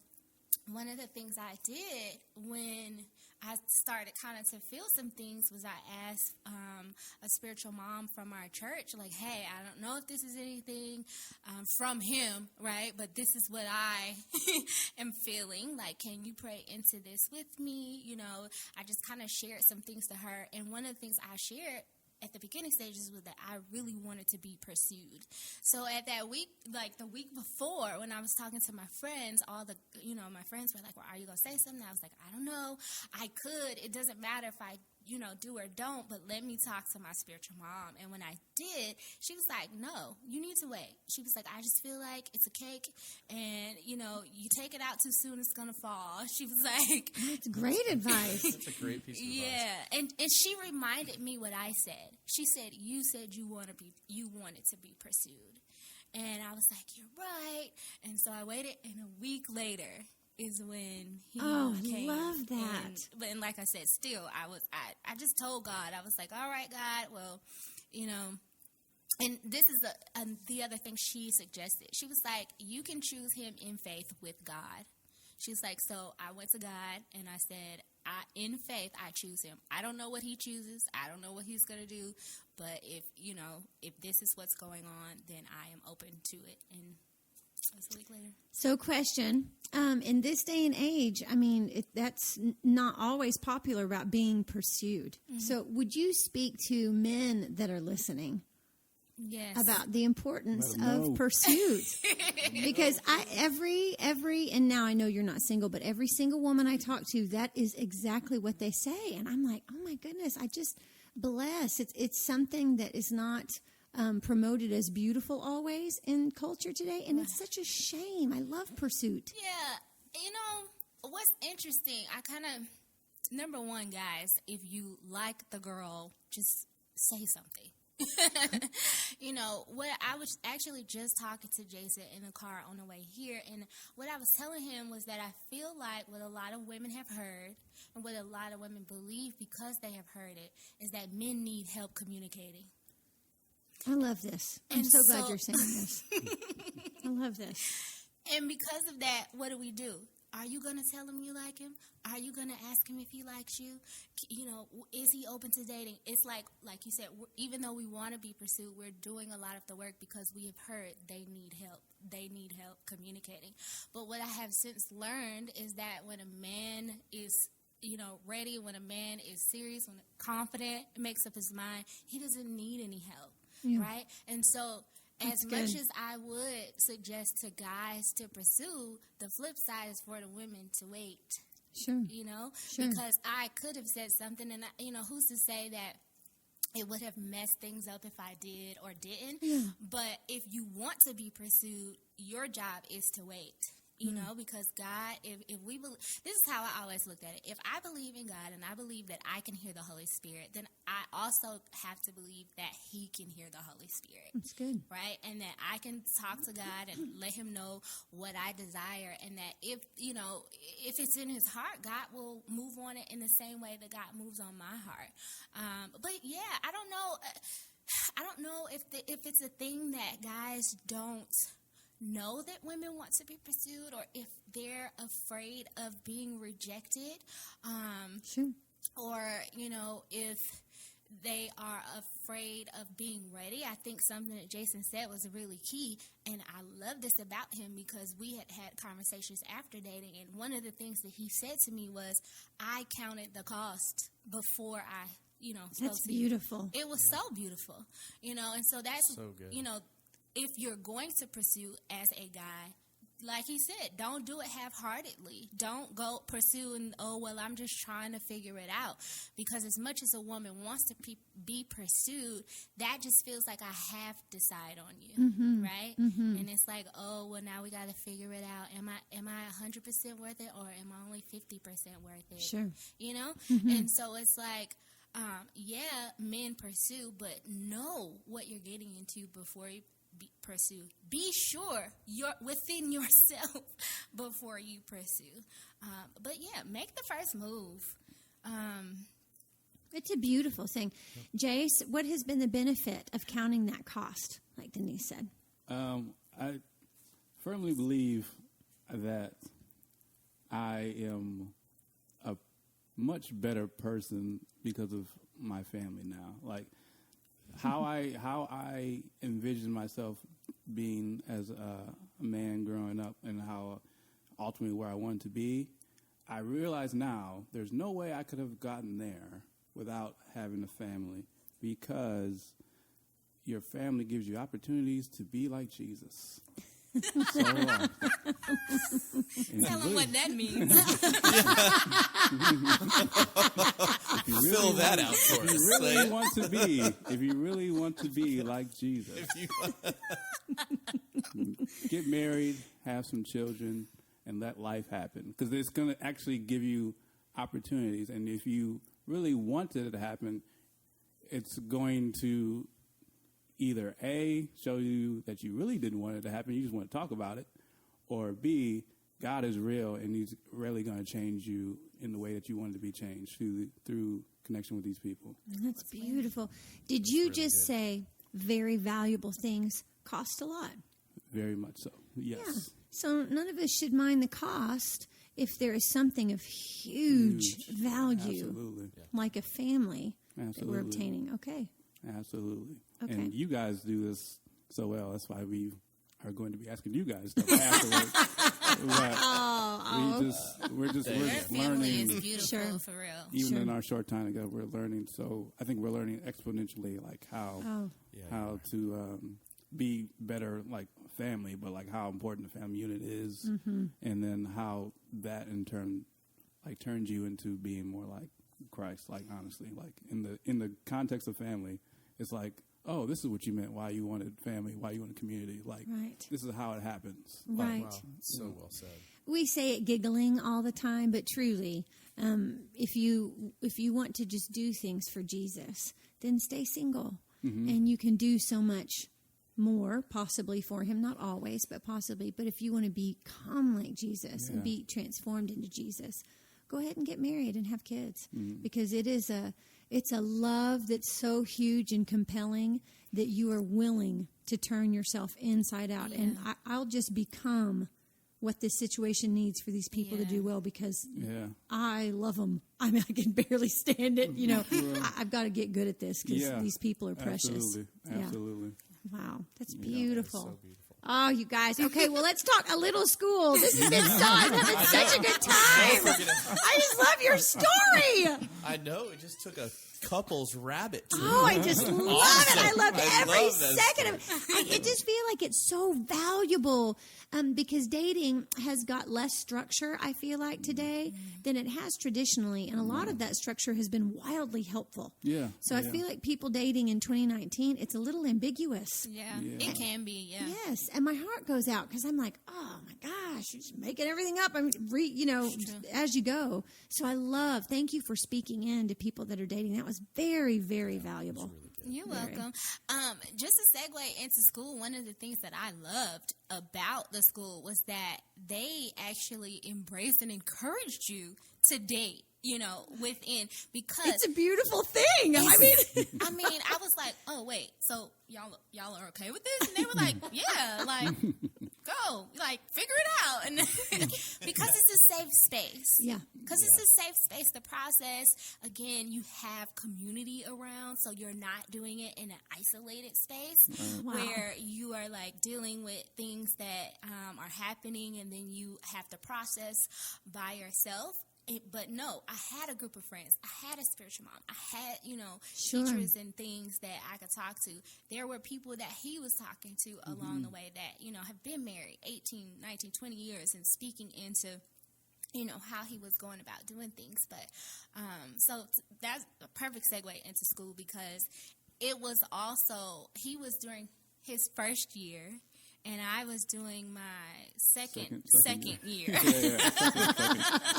one of the things I did when I started kind of to feel some things was I asked a spiritual mom from our church, like, hey, I don't know if this is anything from him, right? But this is what I am feeling. Like, can you pray into this with me? I just kind of shared some things to her. And one of the things I shared at the beginning stages was that I really wanted to be pursued. So at that week, like the week before, when I was talking to my friends, my friends were like, well, are you going to say something? I was like, I don't know. I could. It doesn't matter if I, do or don't, but let me talk to my spiritual mom. And when I did, she was like, no, you need to wait. She was like, I just feel like it's a cake and, you take it out too soon, it's going to fall. She was like. That's great advice. That's a great piece of advice. Yeah. And she reminded me what I said. She said, you said you wanted to be pursued. And I was like, you're right. And so I waited, and a week later is when he came. I love that. And like I said, still, I just told God, I was like, all right, God, well, and this is the other thing she suggested. She was like, you can choose him in faith with God. She was like, so I went to God and I said, in faith, I choose him. I don't know what he chooses. I don't know what he's going to do. But if this is what's going on, then I am open to it. And it was a week later. So question, in this day and age, I mean, that's not always popular about being pursued. So would you speak to men that are listening Yes. about the importance Let 'em know. of pursuit? Because every, and now I know you're not single, but every single woman I talk to, that is exactly what they say. And I'm like, oh my goodness, I just bless. It's something that is not promoted as beautiful always in culture today, and it's such a shame. I love pursuit. Yeah, you know, what's interesting, number one, guys, if you like the girl, just say something. You know, what I was actually just talking to Jason in the car on the way here, and what I was telling him was that I feel like what a lot of women have heard and what a lot of women believe because they have heard it is that men need help communicating. I love this. I'm And so glad so- you're saying this. I love this. And because of that, what do? Are you going to tell him you like him? Are you going to ask him if he likes you? You know, is he open to dating? It's like you said, even though we want to be pursued, we're doing a lot of the work because we have heard they need help. They need help communicating. But what I have since learned is that when a man is, you know, ready, when a man is serious, when confident, makes up his mind, he doesn't need any help, right? And so That's as much good. as I would suggest to guys to pursue, the flip side is for the women to wait, Sure. you know? Sure. Because I could have said something, and, you know, who's to say that it would have messed things up if I did or didn't? Yeah. But if you want to be pursued, your job is to wait. You know, because God, if we believe, this is how I always looked at it. If I believe in God and I believe that I can hear the Holy Spirit, then I also have to believe that He can hear the Holy Spirit. That's good. Right? And that I can talk to God and let Him know what I desire. And that if, you know, if it's in His heart, God will move on it in the same way that God moves on my heart. But yeah, I don't know. I don't know if it's a thing that guys don't know that women want to be pursued, or if they're afraid of being rejected, Sure. or, you know, if they are afraid of being ready. I think something that Jason said was really key, and I love this about him because we had conversations after dating, and one of the things that he said to me was, I counted the cost before I, you know, spoke That's to you. beautiful. It was so beautiful, you know, and so that's, So good. you know, if you're going to pursue as a guy, like he said, don't do it half-heartedly. Don't go pursuing, oh, well, I'm just trying to figure it out. Because as much as a woman wants to be pursued, that just feels like I have to decide on you, right? And it's like, oh, well, now we got to figure it out. Am I 100% worth it, or am I only 50% worth it? Sure. You know? And so it's like, yeah, men pursue, but know what you're getting into before you pursue. Be sure you're within yourself before you pursue. But yeah, make the first move. It's a beautiful thing. Jace, what has been the benefit of counting that cost, like Denise said? I firmly believe that I am a much better person because of my family now. Like how I envision myself being as a man growing up, and how ultimately where I wanted to be. I realize now there's no way I could have gotten there without having a family, because your family gives you opportunities to be like Jesus. So, and Tell them what that means. if you Fill that out for If us. you really want to be, if you really want to be like Jesus, get married, have some children, and let life happen. Because it's going to actually give you opportunities. And if you really wanted it to happen, it's going to either A, show you that you really didn't want it to happen, you just want to talk about it, or B, God is real and He's really going to change you in the way that you wanted to be changed through connection with these people. That's beautiful. Did you just say very valuable things cost a lot? Very much so, yes. Yeah. So none of us should mind the cost if there is something of huge value, Absolutely. like a family that we're Absolutely. obtaining. Okay. Absolutely. Okay. And you guys do this so well. That's why we are going to be asking you guys stuff afterwards. But we're Family learning. is beautiful, for real. Even in our short time together, we're learning. So I think we're learning exponentially, like how to be better, like family, but like how important the family unit is, and then how that in turn, like turns you into being more like Christ. Like honestly, like in the context of family, it's like, oh, this is what you meant. Why you wanted family? Why you wanted community? Like this is how it happens. Right. Wow, so well said. We say it giggling all the time, but truly, if you want to just do things for Jesus, then stay single, and you can do so much more, possibly for him, not always, but possibly. But if you want to become like Jesus and be transformed into Jesus, go ahead and get married and have kids, because it's a love that's so huge and compelling that you are willing to turn yourself inside out. Yeah. And I'll just become what this situation needs for these people to do well, because I love them. I mean, I can barely stand it. You know, I've got to get good at this because these people are precious. Absolutely. Wow, that's beautiful. So beautiful. Oh, you guys. Okay, well, let's talk a little school. This has been I'm having such a good time. I just love your story. I know. It just took a couple's rabbit. Oh, I just love it. I love every second of it. I just feel like it's so valuable because dating has got less structure, I feel like, today than it has traditionally. And a lot of that structure has been wildly helpful. Yeah. So I feel like people dating in 2019, it's a little ambiguous. Yeah. It can be, Yes. And my heart goes out because I'm like, oh, my gosh, you're just making everything up. I mean, as you go. So thank you for speaking in to people that are dating. That was very, very valuable. You're welcome. Just to segue into school, one of the things that I loved about the school was that they actually embraced and encouraged you to date, within, because it's a beautiful thing. I mean, I was like, oh wait, so y'all are okay with this? And they were like, yeah, like go, like figure it out, and because it's a safe space. Yeah, because it's a safe space. The process, again, you have community around, so you're not doing it in an isolated space where you are like dealing with things that are happening, and then you have to process by yourself. But no, I had a group of friends. I had a spiritual mom. I had, teachers and things that I could talk to. There were people that he was talking to along the way that, have been married 18, 19, 20 years and speaking into, how he was going about doing things. But so that's a perfect segue into school, because it was also, he was during his first year, and I was doing my second year.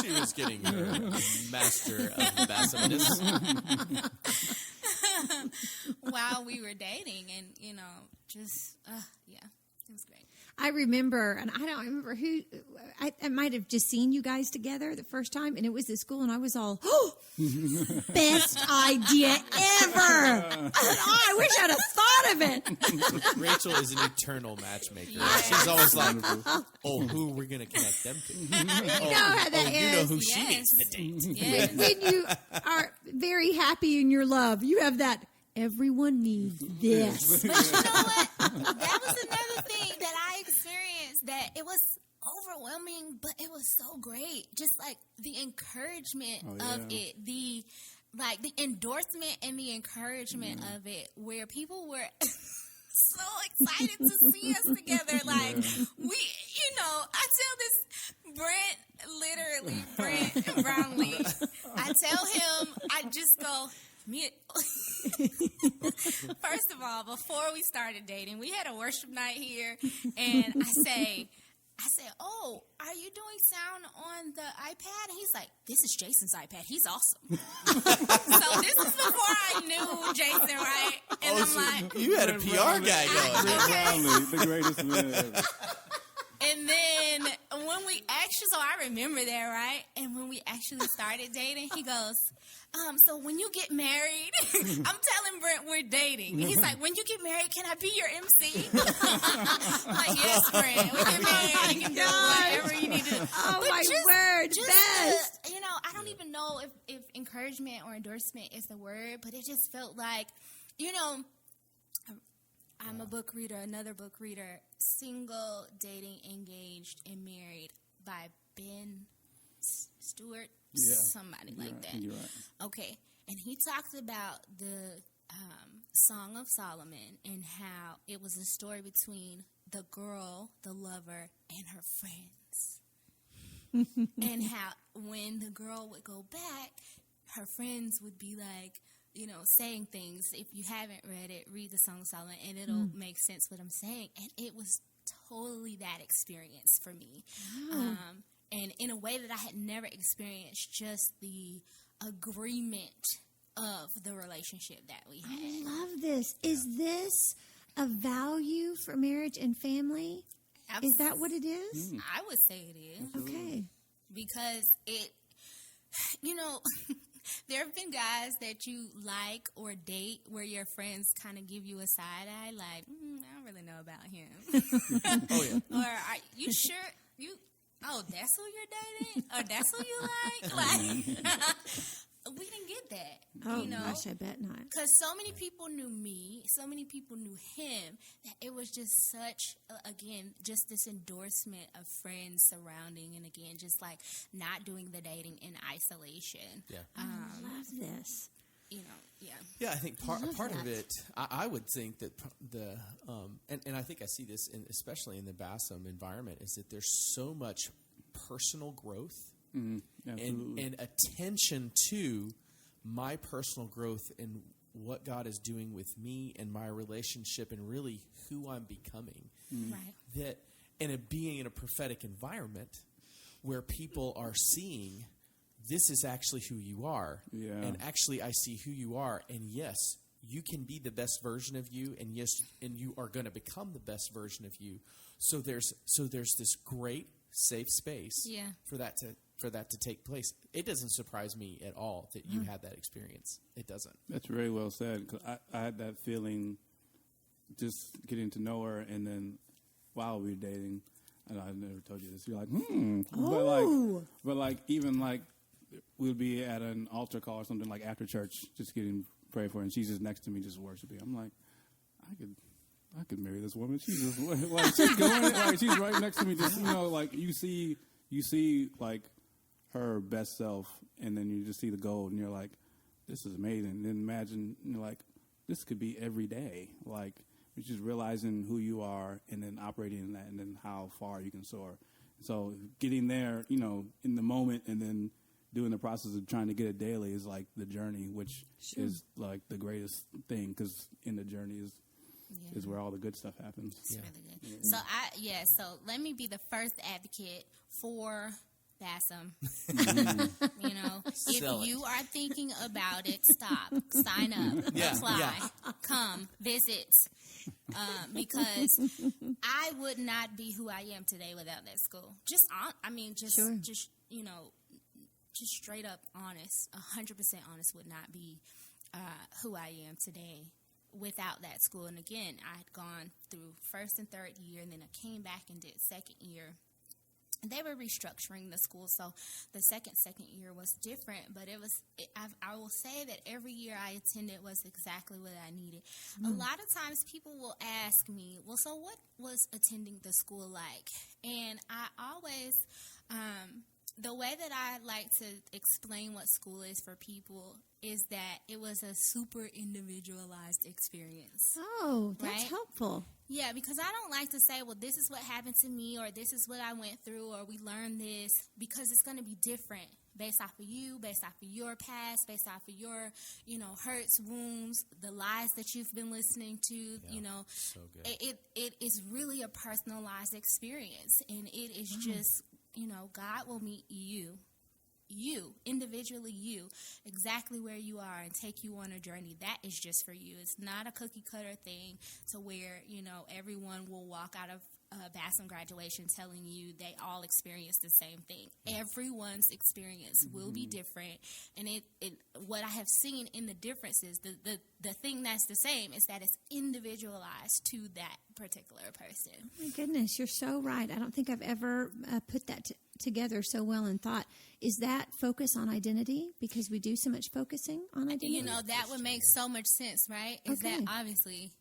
She was getting her master of Bassinius. While we were dating, and, it was great. I remember, and I don't remember who, I might have just seen you guys together the first time, and it was at school, and I was all, best idea ever. I wish I'd have thought of it. Rachel is an eternal matchmaker. Yeah. She's always like, who we're going to connect them to? You know how that is. You know who she needs to date. Yes. When you are very happy in your love, you have that, everyone needs this. But you know what? That was another thing that I experienced, that it was overwhelming, but it was so great. Just like the encouragement of it, the endorsement and the encouragement of it, where people were so excited to see us together. Like, I tell this Brent Brownlee, I tell him, I just go, first of all, before we started dating, we had a worship night here, and I say, oh, are you doing sound on the iPad? And he's like, this is Jason's iPad. He's awesome. So this is before I knew Jason, right? And I'm like, you had a PR guy going. The greatest man ever. And then when we actually, so I remember that, right? And when we actually started dating, he goes, so when you get married, I'm telling Brent we're dating. And he's like, when you get married, can I be your MC? I'm like, yes, Brent. We get married. You can do whatever you need to do. Oh, but my word. Best. I don't even know if encouragement or endorsement is the word, but it just felt like, I'm a book reader, another book reader, Single, Dating, Engaged, and Married by Ben Stewart, somebody like that. You're right. Okay, and he talked about the Song of Solomon and how it was a story between the girl, the lover, and her friends. And how when the girl would go back, her friends would be like, saying things. If you haven't read it, read the Song of Solomon, and it'll make sense what I'm saying. And it was totally that experience for me. And in a way that I had never experienced, just the agreement of the relationship that we had. I love this. Is this a value for marriage and family? Is that what it is? I would say it is. Okay. Because there have been guys that you like or date where your friends kind of give you a side eye, like, I don't really know about him. Oh, yeah. Or are you sure that's who you're dating? Or that's who you like? We didn't get that. Oh, gosh, I bet not. Because so many people knew me, so many people knew him, that it was just such, again, just this endorsement of friends surrounding, and again, just like not doing the dating in isolation. Yeah. I love this. Yeah, I think part of it, I would think that and I think I see this especially in the BASM environment, is that there's so much personal growth and attention to my personal growth and what God is doing with me and my relationship and really who I'm becoming. Right. That, and it being in a prophetic environment where people are seeing, this is actually who you are. Yeah. And actually I see who you are. And yes, you can be the best version of you. And yes, and you are going to become the best version of you. So there's this great safe space for that to take place. It doesn't surprise me at all that you had that experience. It doesn't. That's very well said. 'Cause I had that feeling just getting to know her, and then while we were dating, and I never told you this, you're like, but like even like we'll be at an altar call or something like after church, just getting prayed for, and she's just next to me, just worshiping. I'm like, I could marry this woman. She's just like she's going, like she's right next to me. Just like you see like her best self, and then you just see the gold, and you're like, this is amazing. And then imagine like this could be every day. Like you're just realizing who you are, and then operating in that, and then how far you can soar. So getting there, in the moment, and then doing the process of trying to get it daily is like the journey, which is like the greatest thing, because in the journey is where all the good stuff happens. It's really good. Yeah. So let me be the first advocate for BASM. If you are thinking about it, stop, sign up, apply, come, visit. Because I would not be who I am today without that school. Just straight up honest, 100% honest, would not be who I am today without that school. And again, I had gone through first and third year, and then I came back and did second year. They were restructuring the school, so the second year was different. But I will say that every year I attended was exactly what I needed. A lot of times people will ask me, well, so what was attending the school like? And I always, the way that I like to explain what school is for people is that it was a super individualized experience. Oh, that's helpful. Yeah, because I don't like to say, well, this is what happened to me, or this is what I went through, or we learned this, because it's going to be different based off of you, based off of your past, based off of your, hurts, wounds, the lies that you've been listening to, So good. It is really a personalized experience, and it is just, God will meet you, individually exactly where you are, and take you on a journey that is just for you. It's not a cookie cutter thing to where, everyone will walk out of BASM graduation telling you they all experience the same thing. Everyone's experience will be different, and what I have seen in the differences, the thing that's the same is that it's individualized to that particular person. Oh my goodness, you're so right. I don't think I've ever put that together so well and thought, is that focus on identity? Because we do so much focusing on identity. That would make so much sense, right? Is that obviously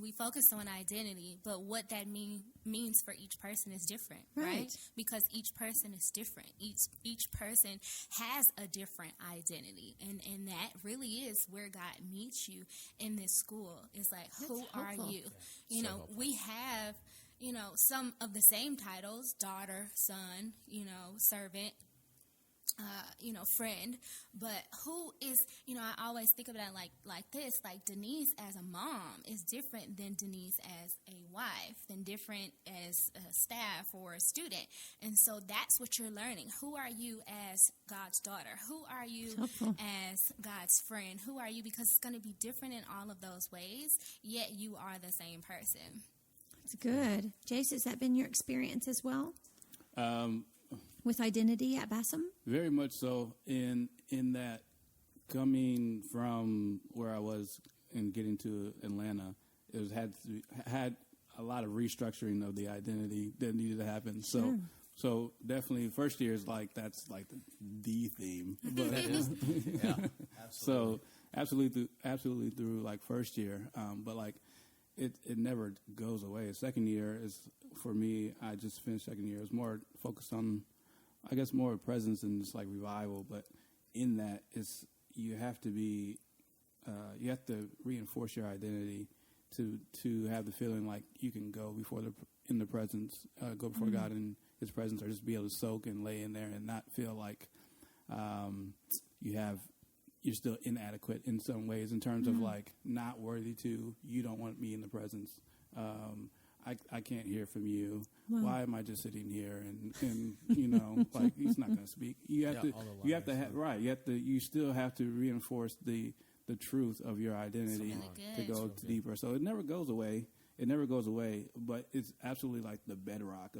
we focus on identity, but what that means for each person is different, right? Because each person is different. Each person has a different identity, and that really is where God meets you in this school. It's like, who are you? You know, we have, you know, some of the same titles: daughter, son, you know, servant, you know, friend, but who is, you know, I always think about it like this, like Denise as a mom is different than Denise as a wife, than different as a staff or a student. And so that's what you're learning. Who are you as God's daughter? Who are you as God's friend? Who are you? Because it's going to be different in all of those ways, yet you are the same person. It's good. Jace, has that been your experience as well? With identity at Bassam? Very much so. In that, coming from where I was and getting to Atlanta, it was had a lot of restructuring of the identity that needed to happen. Sure. So definitely, first year is like that's like the theme. But, Yeah, absolutely. So absolutely through like first year, but like it never goes away. Second year is for me. I just finished second year. It was more focused on, I guess, more presence and just like revival, but in that, you have to reinforce your identity to have the feeling like you can go before in the presence, go before God in His presence, or just be able to soak and lay in there and not feel like you're still inadequate in some ways in terms of like not worthy to. You don't want me in the presence. I can't hear from you. Wow. Why am I just sitting here? And you know, like he's not going to speak. You have you still have to reinforce the truth of your identity really to go deeper. So it never goes away. But it's absolutely like the bedrock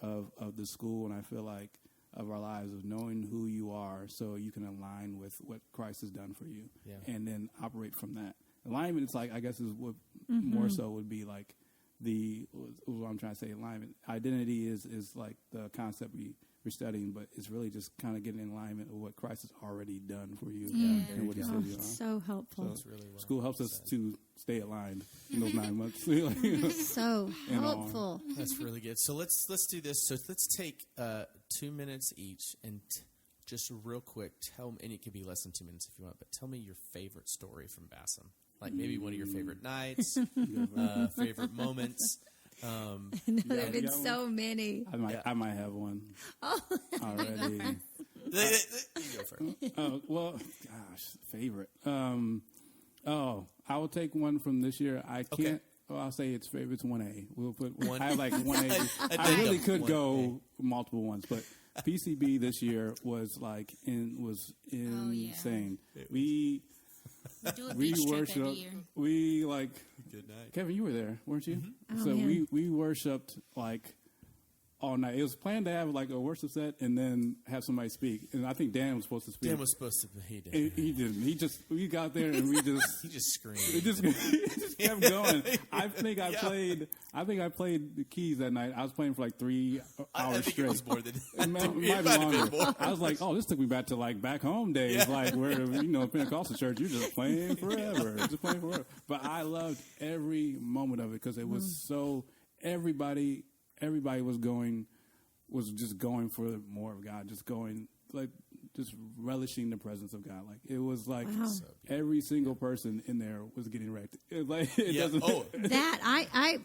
of the school, and I feel like of our lives, of knowing who you are so you can align with what Christ has done for you, and then operate from that. Alignment, it's like, I guess, is what more so would be like what I'm trying to say, alignment. Identity is like the concept we're studying, but it's really just kind of getting in alignment with what Christ has already done for you and what He said you are. So helpful. So really school helps us to stay aligned in those 9 months. So helpful. That's really good. So let's do this. So let's take 2 minutes each and just real quick tell, and it could be less than 2 minutes if you want, but tell me your favorite story from Bassam. Like maybe one of your favorite nights, favorite moments. There have been so many. I might have one already. You go first. Well, gosh, favorite. I will take one from this year. I can't. Okay. Well, I'll say it's favorite. It's 1A. We'll put one. I have like 1A. I addendum. really could 1A. go multiple ones, but PCB this year was like insane. We do a beach trip every year. We like. Good night. Kevin, you were there, weren't you? Oh, so man. we worshipped like all night. It was planned to have like a worship set and then have somebody speak. And I think Dan was supposed to speak. Dan was supposed to, but he didn't. He didn't. We got there and we just He just screamed. it just kept going. I think I played the keys that night. I was playing for like 3 hours I think straight. it was more than It might be longer. I was like, oh, this took me back to like back home days, like where Pentecostal church, you're just playing forever, But I loved every moment of it because it was so everybody was just going for more of God, just relishing the presence of God. Like it was like every single person in there was getting wrecked. It doesn't. Oh,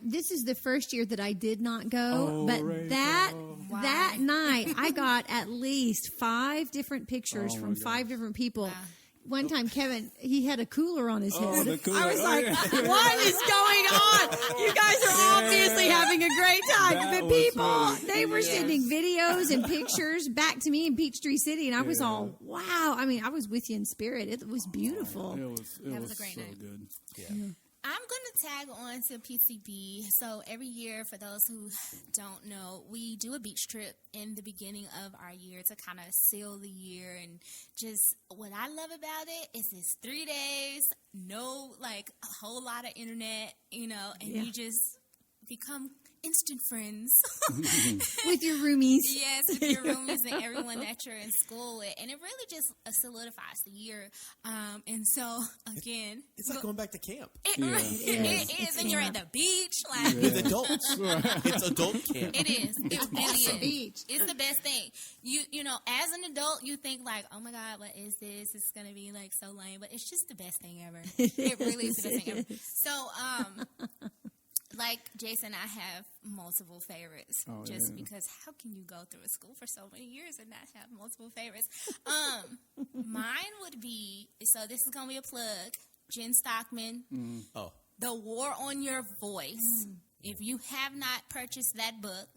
This is the first year that I did not go, but that night I got at least 5 different pictures from 5 different people. Wow. One time, Kevin, he had a cooler on his head. The cooler. I was like, what is going on? You guys are obviously having a great time. That The was people, funny. they were sending videos and pictures back to me in Peachtree City, and I was all, wow. I mean, I was with you in spirit. It was beautiful. It was a great so night. good. yeah. I'm going to tag on to PCB. So every year, for those who don't know, we do a beach trip in the beginning of our year to kind of seal the year. And just what I love about it is it's 3 days, no, like a whole lot of internet, and you just become instant friends. With your roomies. Yes, with your roomies and everyone that you're in school with. And it really just solidifies the year. And so, again. It's like going back to camp. It is. And Yeah. you're at the beach. Like, With adults. It's adult camp. It is. It really is. Beach. It's the best thing. You know, as an adult, you think like, oh my God, what is this? It's gonna be like so lame, but it's just the best thing ever. It really is the best thing ever. So, like Jason, I have multiple favorites because how can you go through a school for so many years and not have multiple favorites? Mine would be, so this is gonna be a plug. Jen Stockman. Oh. The War on Your Voice. If you have not purchased that book,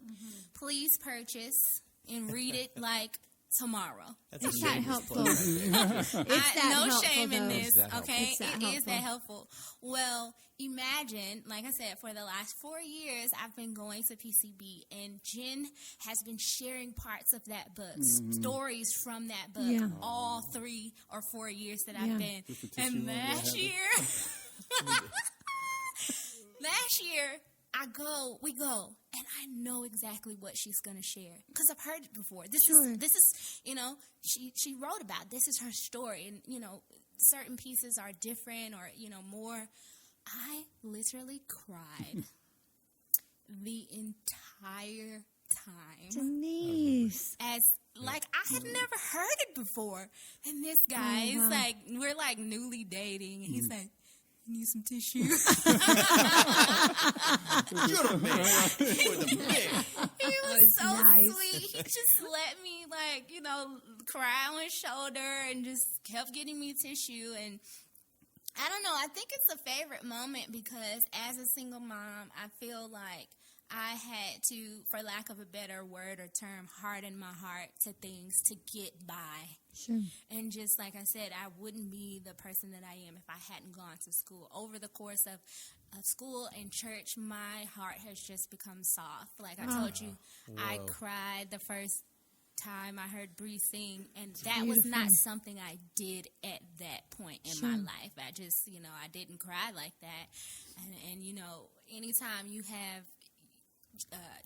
please purchase and read it like tomorrow. That's It's a that shameless helpful. plug right there. It's that no helpful, shame in though. this, It's that okay? helpful. It's It that is that helpful. Well, imagine, like I said, for the last 4 years, I've been going to PCB, and Jen has been sharing parts of that book, stories from that book, Yeah. all 3 or 4 years that Yeah. I've been. Just a tissue And one last will year, we go, and I know exactly what she's going to share because I've heard it before. This is, you know, she wrote about, this is her story, and, you know, certain pieces are different or, you know, more. I literally cried the entire time. Denise. As like I had never heard it before, and this guy is wow. like, we're like newly dating, and he's like, "You need some tissue." You're the man. You're the man. He was so nice. sweet. He just let me, like, you know, cry on his shoulder and just kept getting me tissue. And I don't know, I think it's a favorite moment because as a single mom, I feel like I had to, for lack of a better word or term, harden my heart to things to get by. Sure. And just like I said, I wouldn't be the person that I am if I hadn't gone to school. Over the course of school and church, my heart has just become soft. Like I told you, I cried the first time I heard Bree sing, and that was not something I did at that point in my life. I just, you know, I didn't cry like that. And you know, anytime you have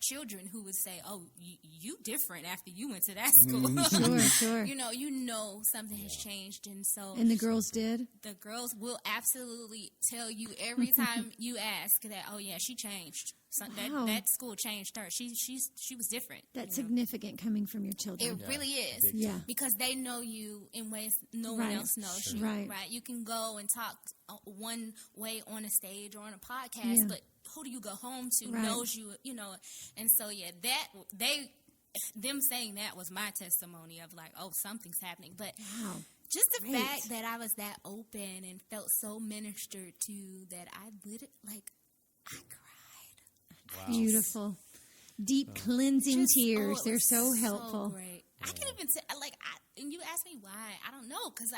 children who would say, "Oh, you different after you went to that school." Sure. You know something has changed, and so And the girls did? the girls will absolutely tell you every time you ask that. Oh yeah, she changed. So Wow. that school changed her. She was different. That's you know? significant coming from your It children. really is. Yeah. Because they know you in ways no Right. one else knows you. Right. You can go and talk one way on a stage or on a podcast, Yeah. but who do you go home to Right. knows you, you know. And so, yeah, them saying that was my testimony of like, oh, something's happening. But Wow. just the Great. fact that I was that open and felt so ministered to that I cried. Wow. Beautiful. Deep cleansing Just, tears. it They're was so helpful. great. I can even say, like, and you asked me why. I don't know, because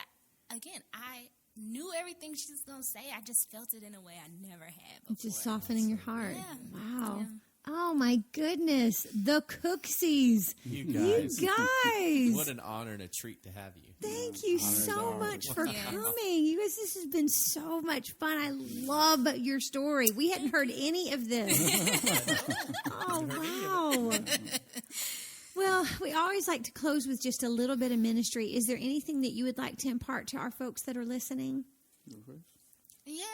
I knew everything she was going to say. I just felt it in a way I never had before. It's just softening your heart. Yeah. Wow. Yeah. Oh my goodness. The Cookseys. You guys. You guys. What an honor and a treat to have you. Thank you Honor's so ours. much for Yeah. coming. You guys, this has been so much fun. I love your story. We hadn't heard any of this. Oh, wow. Well, we always like to close with just a little bit of ministry. Is there anything that you would like to impart to our folks that are listening? Yeah,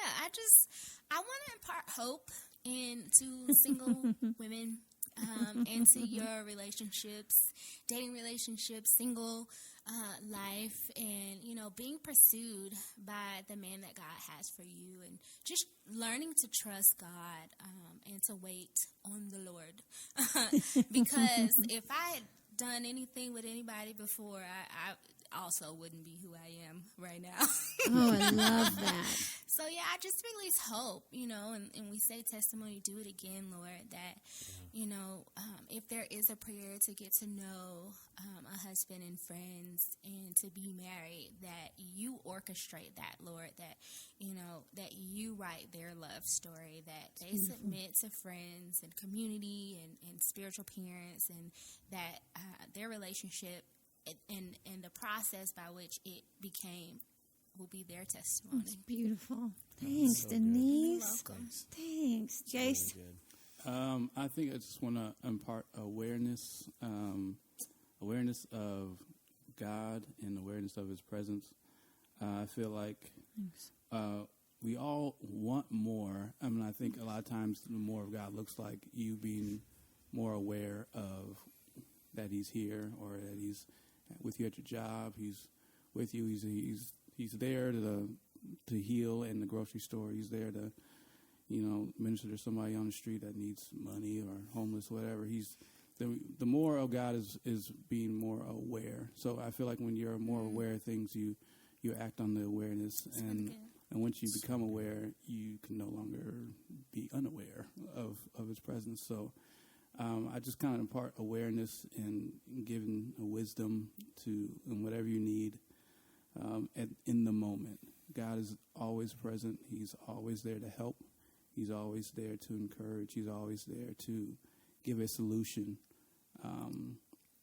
I want to impart hope into single women, into your relationships, dating relationships, single life, and, you know, being pursued by the man that God has for you, and just learning to trust God and to wait on the Lord. Because if I had done anything with anybody before, I also wouldn't be who I am right now. Oh, I love that. So, yeah, I just release hope, you know, and we say testimony, do it again, Lord, that, you know, if there is a prayer to get to know a husband and friends and to be married, that you orchestrate that, Lord, that, you know, that you write their love story, that they submit to friends and community and spiritual parents, and that their relationship and the process by which it became will be their testimony. It's beautiful. Thanks, Denise. You're welcome. Thanks, Jace. Really good. I think I just want to impart awareness, awareness of God and awareness of His presence. I feel like we all want more. I mean, I think a lot of times the more of God looks like you being more aware of that He's here, or that He's with you at your job. He's with you. He's there to heal in the grocery store. He's there to, minister to somebody on the street that needs money or homeless, whatever. He's the more of God is being more aware. So I feel like when you're more aware of things, you act on the awareness, and once you become aware, you can no longer be unaware of His presence. So I just kind of impart awareness and giving wisdom in whatever you need in the moment. God is always present. He's always there to help. He's always there to encourage. He's always there to give a solution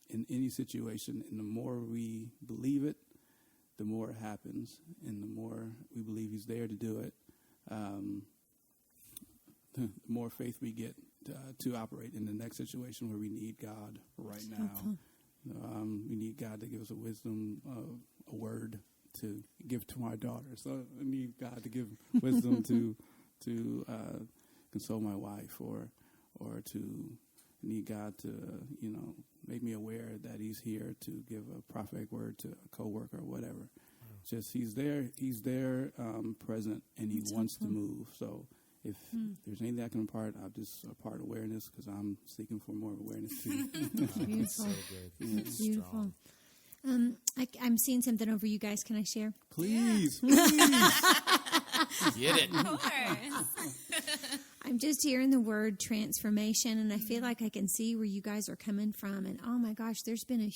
in any situation. And the more we believe it, the more it happens. And the more we believe He's there to do it, the more faith we get to operate in the next situation where we need God right now. We need God to give us a wisdom, a word to give to my daughter. So I need God to give wisdom to console my wife, or to need God to make me aware that He's here to give a prophetic word to a coworker or whatever. Just He's there present, and He wants to move. So if there's anything I can impart, I'll just impart awareness, because I'm seeking for more awareness too. Beautiful. So good. Yeah. Beautiful. I'm seeing something over you guys. Can I share? Please. Get it. Of course. I'm just hearing the word transformation, and I feel like I can see where you guys are coming from. And oh my gosh, there's been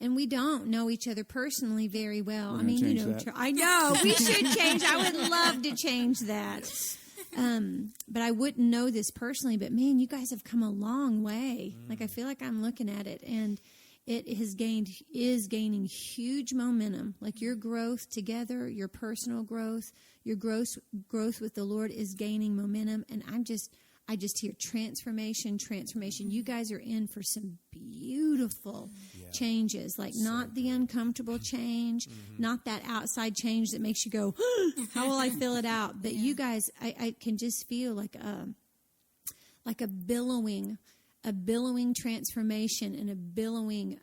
and we don't know each other personally very well. We're I mean, that. I know we should change. I would love to change that. But I wouldn't know this personally. But man, you guys have come a long way. Like, I feel like I'm looking at it, and it is gaining huge momentum. Like, your growth together, your personal growth, your growth with the Lord is gaining momentum. And I just hear transformation. You guys are in for some beautiful changes, like not the uncomfortable change, not that outside change that makes you go, how will I fill it out? But you guys, I can just feel like a billowing transformation, and a billowing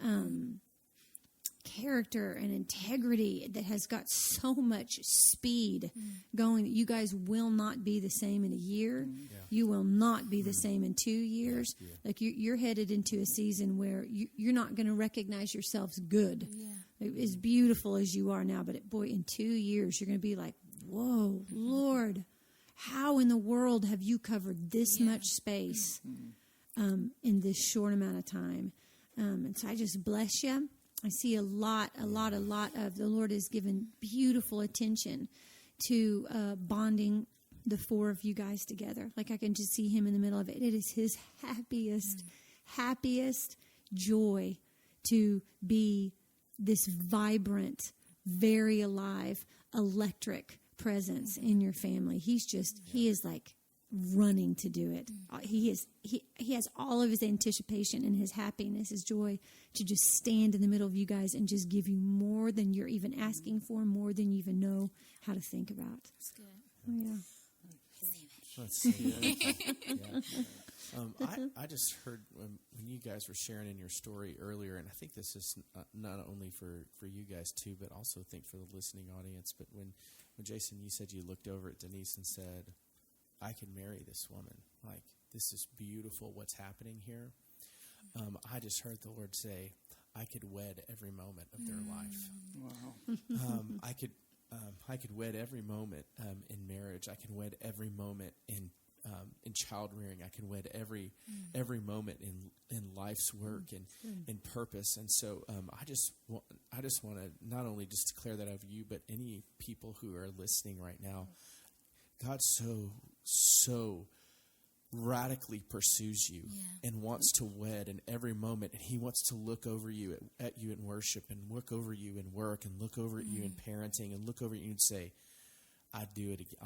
character and integrity that has got so much speed going that you guys will not be the same in a year. You will not be the same in 2 years. Like, you're headed into a season where you're not going to recognize yourselves good. As beautiful as you are now, but boy, in 2 years, you're going to be like, whoa, Lord, how in the world have you covered this much space in this short amount of time? And so I just bless you. I see a lot of the Lord has given beautiful attention to bonding the four of you guys together. Like, I can just see Him in the middle of it. It is His happiest joy to be this vibrant, very alive, electric presence in your family. He is like running to do it. He has all of his anticipation and his happiness, his joy, to just stand in the middle of you guys and just give you more than you're even asking for, more than you even know how to think about. That's good. Oh, yeah. Let's see. I just heard when you guys were sharing in your story earlier, and I think this is not only for you guys too, but also think for the listening audience. But when Jason, you said you looked over at Denise and said, I can marry this woman. Like, this is beautiful what's happening here. I just heard the Lord say, I could wed every moment of their life. Wow. I could wed every moment in marriage. I can wed every moment in child rearing. I can wed every moment in life's work and purpose. And so I just want to not only just declare that over you, but any people who are listening right now. God so radically pursues you and wants to wed in every moment, and He wants to look over you at you in worship, and look over you in work, and look over at you in parenting, and look over at you and say, I'd do it again.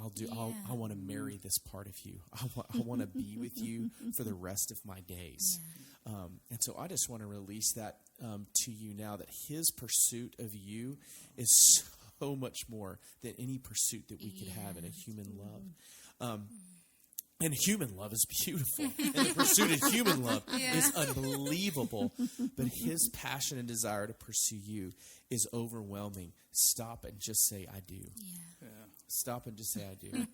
I want to marry this part of you. I want to be with you for the rest of my days. And so I just want to release that to you now, that his pursuit of you is so much more than any pursuit that we could have in a human love. And human love is beautiful. And the pursuit of human love is unbelievable. But his passion and desire to pursue you is overwhelming. Stop and just say, I do. Stop and just say, I do.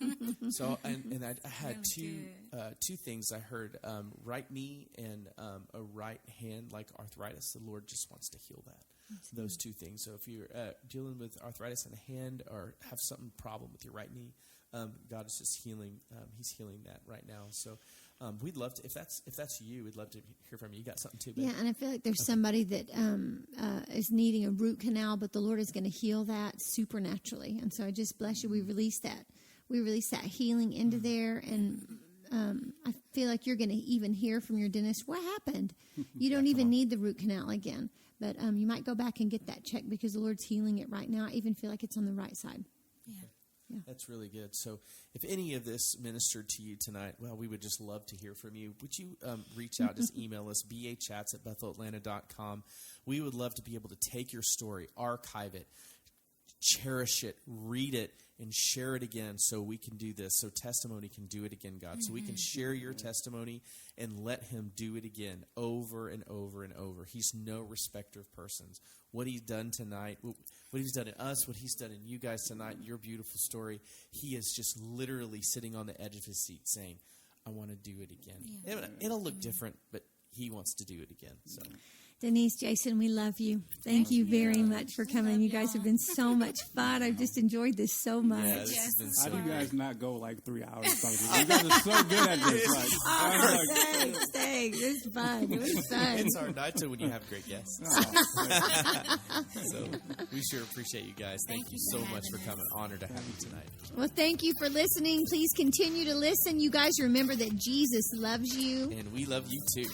So, and I had two things I heard, right knee and a right hand, like arthritis. The Lord just wants to heal that. Those two things. So if you're dealing with arthritis in the hand or have some problem with your right knee, God is just healing. He's healing that right now. So we'd love to, if that's you, we'd love to hear from you. You got something too, babe? Yeah, and I feel like there's somebody that is needing a root canal, but the Lord is going to heal that supernaturally. And so I just bless you. We release that. We release that healing into there. And I feel like you're going to even hear from your dentist, what happened? You don't even need the root canal again. But you might go back and get that checked because the Lord's healing it right now. I even feel like it's on the right side. Yeah. That's really good. So if any of this ministered to you tonight, well, we would just love to hear from you. Would you reach out, just email us, bachats@BethelAtlanta.com. We would love to be able to take your story, archive it, cherish it, read it, and share it again so we can do this, so testimony can do it again, God. So we can share your testimony and let him do it again over and over and over. He's no respecter of persons. What he's done tonight, what he's done in us, what he's done in you guys tonight, your beautiful story, he is just literally sitting on the edge of his seat saying, I want to do it again. It'll look different, but he wants to do it again. So. Denise, Jason, we love you. Thank you very much for coming. You guys have been so much fun. I've just enjoyed this so much. Yeah, this has been so How do you guys not go like 3 hours? You guys are so good at this. Thanks. It was fun. It was fun. It's hard not to when you have great guests. So we sure appreciate you guys. Thank you so much for coming. Honored to have you tonight. Well, thank you for listening. Please continue to listen. You guys remember that Jesus loves you. And we love you too.